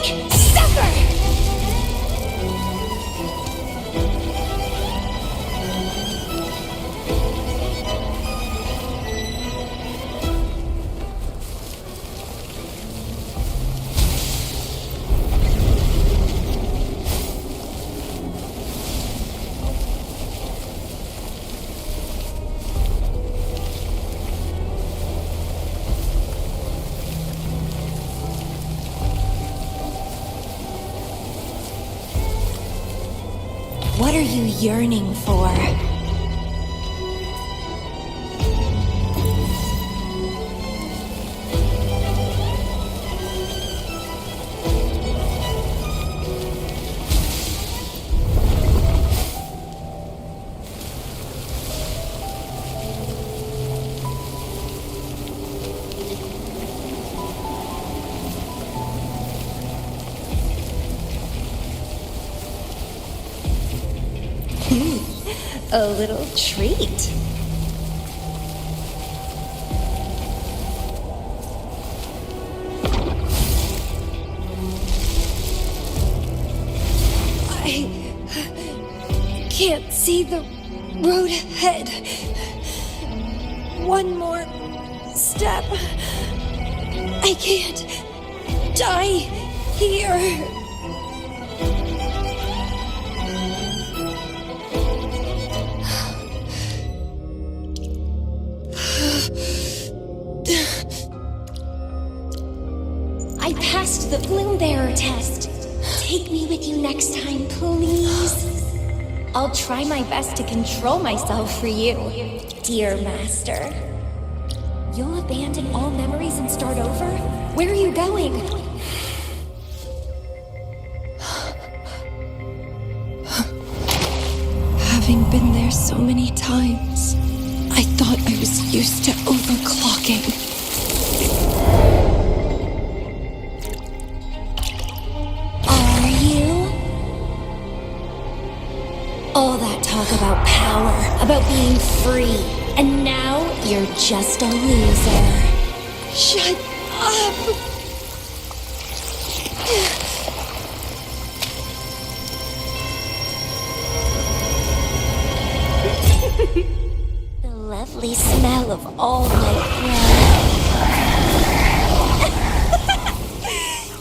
Quick! Suffer! What are you yearning for? A little treat. I can't see the road ahead. One more step. I can't die here. I passed the Bloom Bearer test. Take me with you next time, please. I'll try my best to control myself for you, dear master. You'll abandon all memories and start over? Where are you going? Having been there so many times, I thought I was used to overclocking. All that talk about power, about being free, and now you're just a loser. Shut up! The lovely smell of all my bread.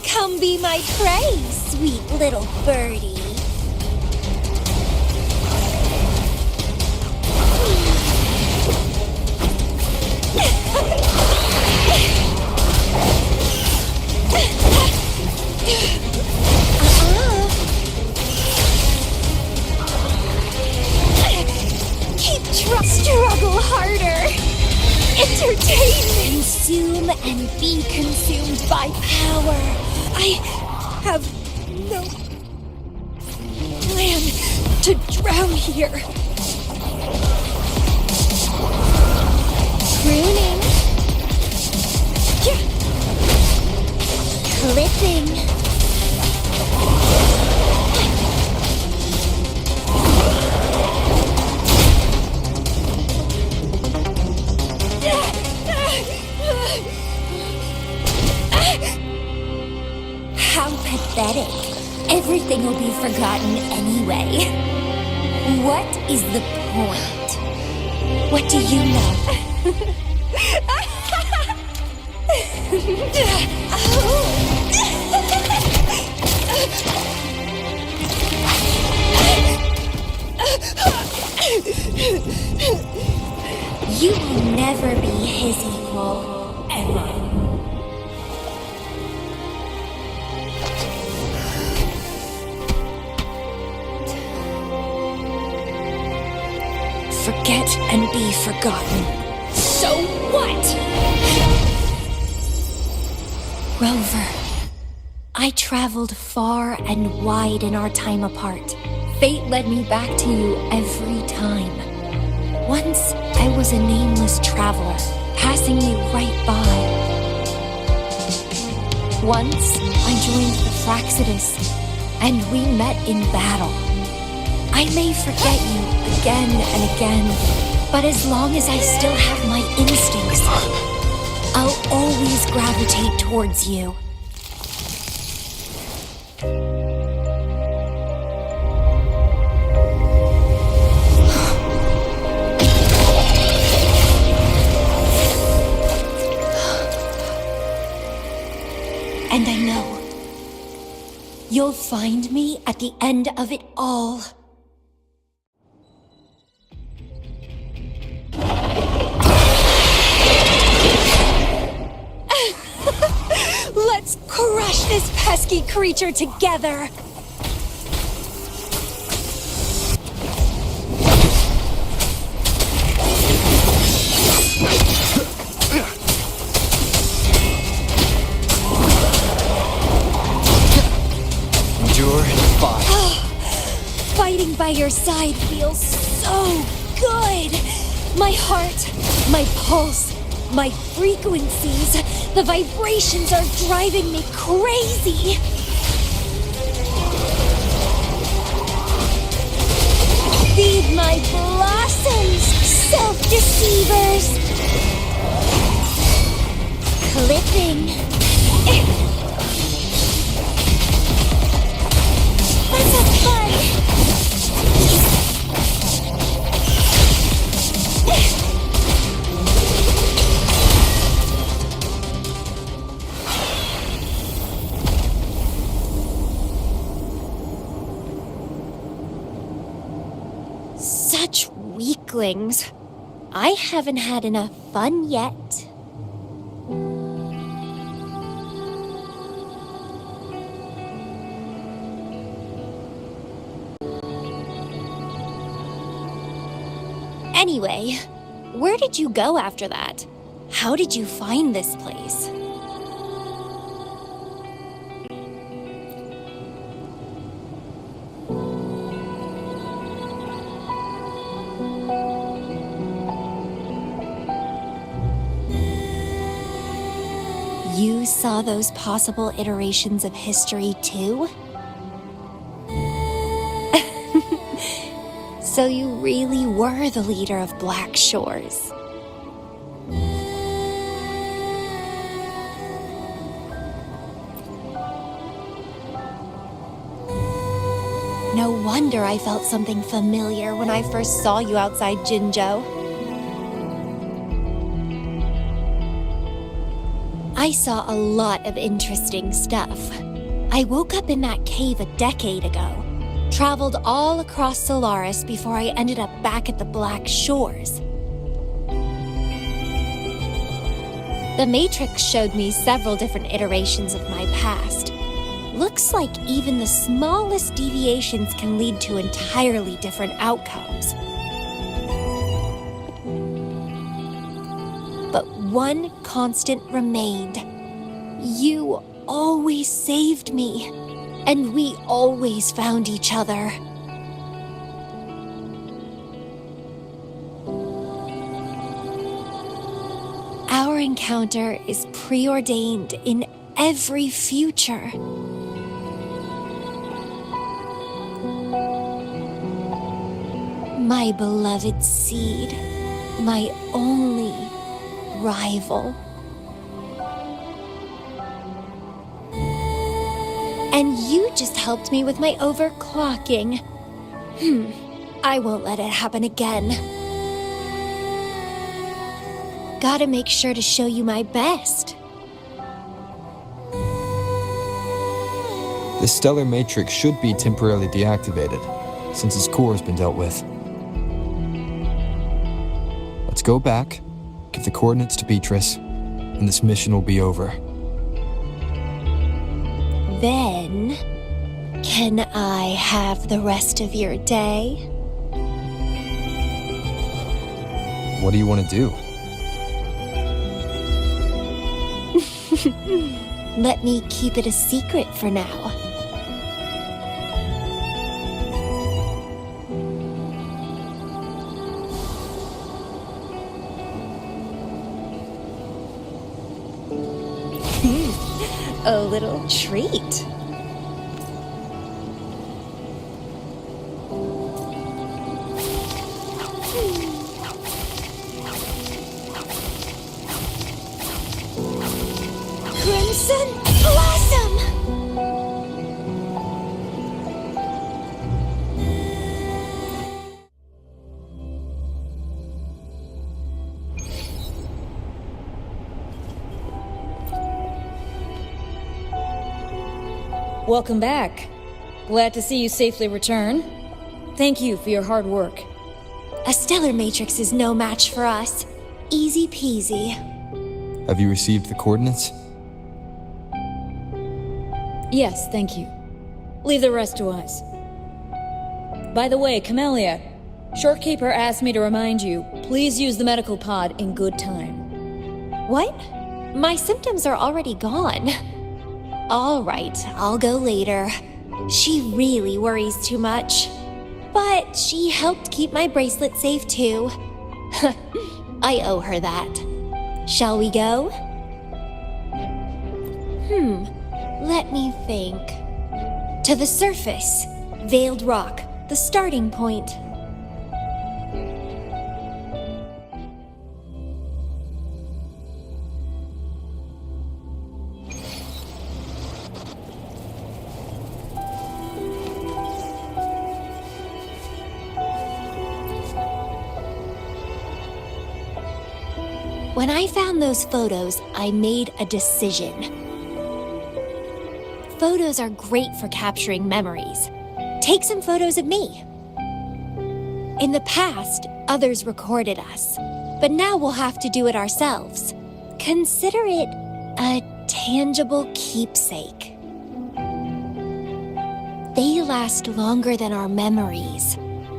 Come be my prey, sweet little birdie. Struggle harder. Entertain me. Consume and be consumed by power. I have no plan to drown here. Pruning. Clipping. How pathetic. Everything will be forgotten anyway. What is the point? What do you know? You will never be his equal, ever. Forget and be forgotten. So what? Rover, I traveled far and wide in our time apart. Fate led me back to you every time. Once, I was a nameless traveler, passing you right by. Once, I joined the Fraxidus, and we met in battle. I may forget you again and again, but as long as I still have my instincts, I'll always gravitate towards you. And I know you'll find me at the end of it all. Let's crush this pesky creature together! Endure and fight. Fighting by your side feels so good! My heart, my pulse, my frequencies, the vibrations are driving me crazy! Feed my blossoms, self-deceivers! Clipping. Let's have fun! Such weaklings. I haven't had enough fun yet. Anyway, where did you go after that? How did you find this place? You saw those possible iterations of history too? So you really were the leader of Black Shores. No wonder I felt something familiar when I first saw you outside Jinzhou. I saw a lot of interesting stuff. I woke up in that cave a decade ago. Traveled all across Solaris before I ended up back at the Black Shores. The Matrix showed me several different iterations of my past. Looks like even the smallest deviations can lead to entirely different outcomes. But one constant remained. You always saved me. And we always found each other. Our encounter is preordained in every future. My beloved seed, my only rival. And you just helped me with my overclocking. I won't let it happen again. Gotta make sure to show you my best. The stellar matrix should be temporarily deactivated, since its core has been dealt with. Let's go back, give the coordinates to Beatrice, and this mission will be over. Then, can I have the rest of your day? What do you want to do? Let me keep it a secret for now. A little treat. Crimson Blossom! Welcome back. Glad to see you safely return. Thank you for your hard work. A stellar matrix is no match for us. Easy peasy. Have you received the coordinates? Yes, thank you. Leave the rest to us. By the way, Camellya, Shorekeeper asked me to remind you, please use the medical pod in good time. What? My symptoms are already gone. All right, I'll go later. She really worries too much. But she helped keep my bracelet safe too. I owe her that. Shall we go? Let me think. To the surface. Veiled Rock, the starting point. When I found those photos, I made a decision. Photos are great for capturing memories. Take some photos of me. In the past, others recorded us, but now we'll have to do it ourselves. Consider it a tangible keepsake. They last longer than our memories.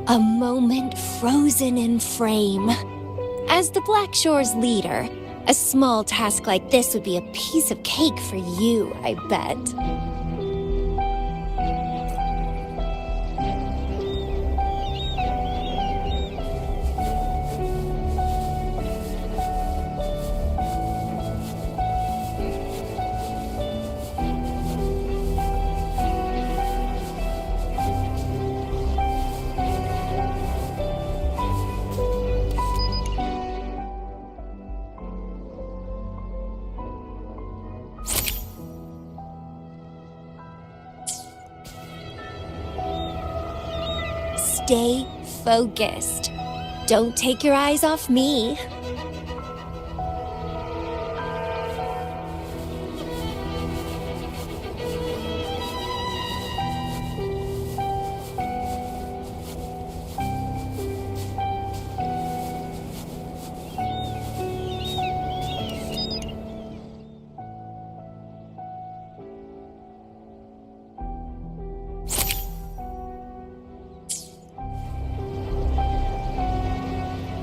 A moment frozen in frame. As the Black Shore's leader, a small task like this would be a piece of cake for you, I bet. Stay focused. Don't take your eyes off me.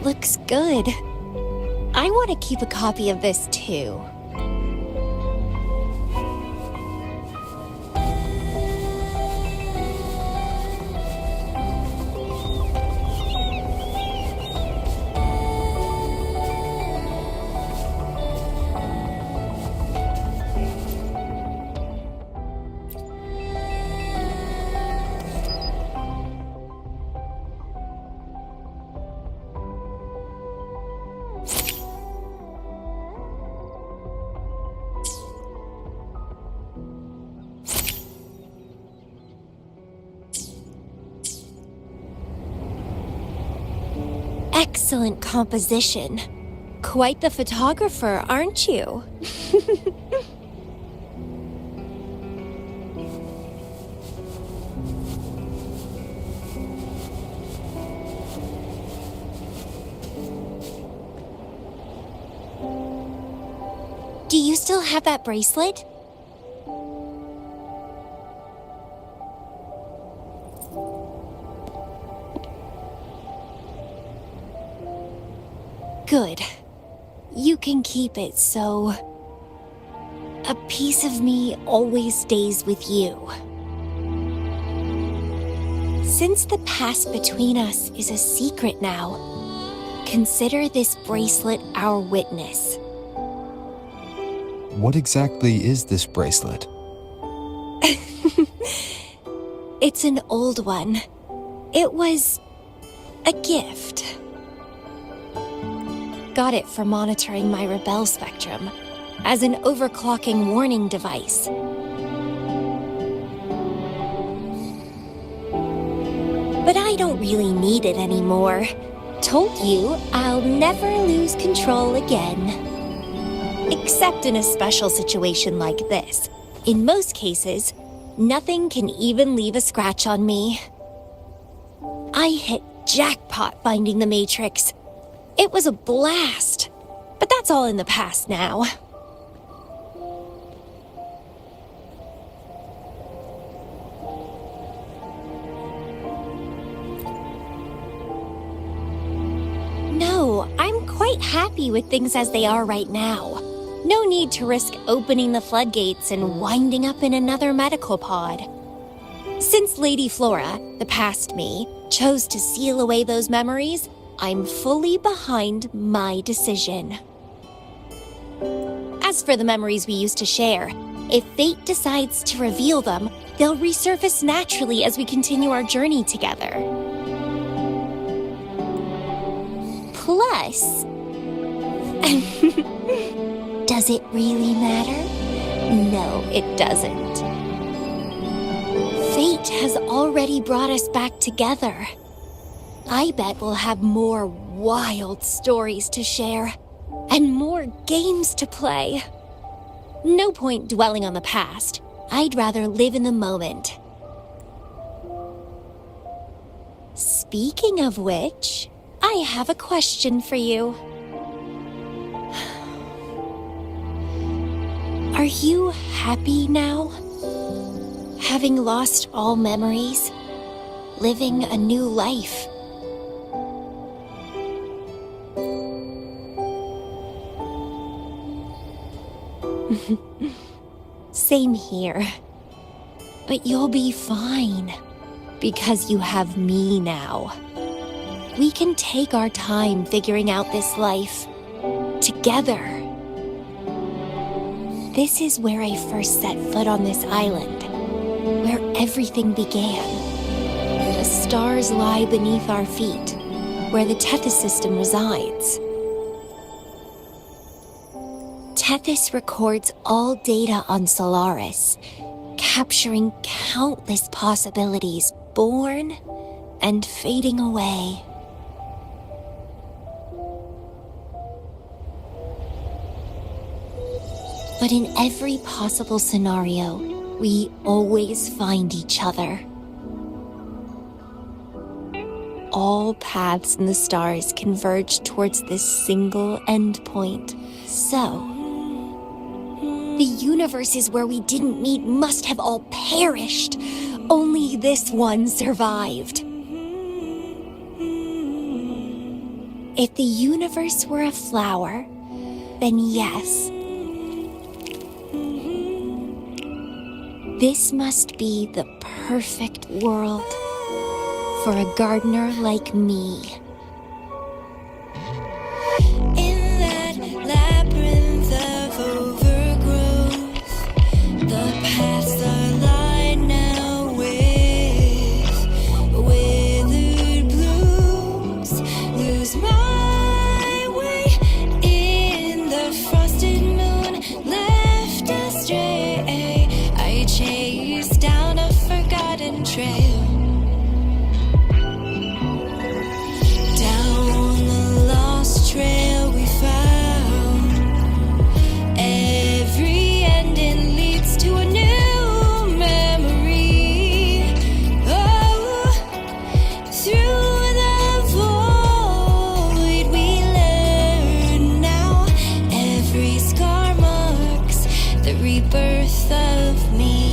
Looks good. I want to keep a copy of this too. Excellent composition. Quite the photographer, aren't you? Do you still have that bracelet? Good. You can keep it, so a piece of me always stays with you. Since the past between us is a secret now, consider this bracelet our witness. What exactly is this bracelet? It's an old one. It was a gift. Got it for monitoring my rebel spectrum as an overclocking warning device. But I don't really need it anymore. Told you I'll never lose control again. Except in a special situation like this. In most cases, Nothing can even leave a scratch on me. I hit jackpot finding the Matrix. It was a blast. But that's all in the past now. No, I'm quite happy with things as they are right now. No need to risk opening the floodgates and winding up in another medical pod. Since Lady Flora, the past me, chose to seal away those memories, I'm fully behind my decision. As for the memories we used to share, if fate decides to reveal them, they'll resurface naturally as we continue our journey together. Plus, does it really matter? No, it doesn't. Fate has already brought us back together. I bet we'll have more wild stories to share, and more games to play. No point dwelling on the past. I'd rather live in the moment. Speaking of which, I have a question for you. Are you happy now? Having lost all memories, living a new life. Same here. But you'll be fine, because you have me now. We can take our time figuring out this life, together. This is where I first set foot on this island, where everything began. The stars lie beneath our feet, where the Tethys system resides. Tethys records all data on Solaris, capturing countless possibilities born and fading away. But in every possible scenario, we always find each other. All paths in the stars converge towards this single endpoint. So, the universes where we didn't meet must have all perished. Only this one survived. If the universe were a flower, then yes. This must be the perfect world for a gardener like me. In that labyrinth of overgrowth, the paths are lined now with withered blooms. Lose my way in the frosted moon, left astray. I chase down a forgotten trail. Down the lost trail we found. Every ending leads to a new memory. Oh, through the void we learn now. Every scar marks the rebirth of me.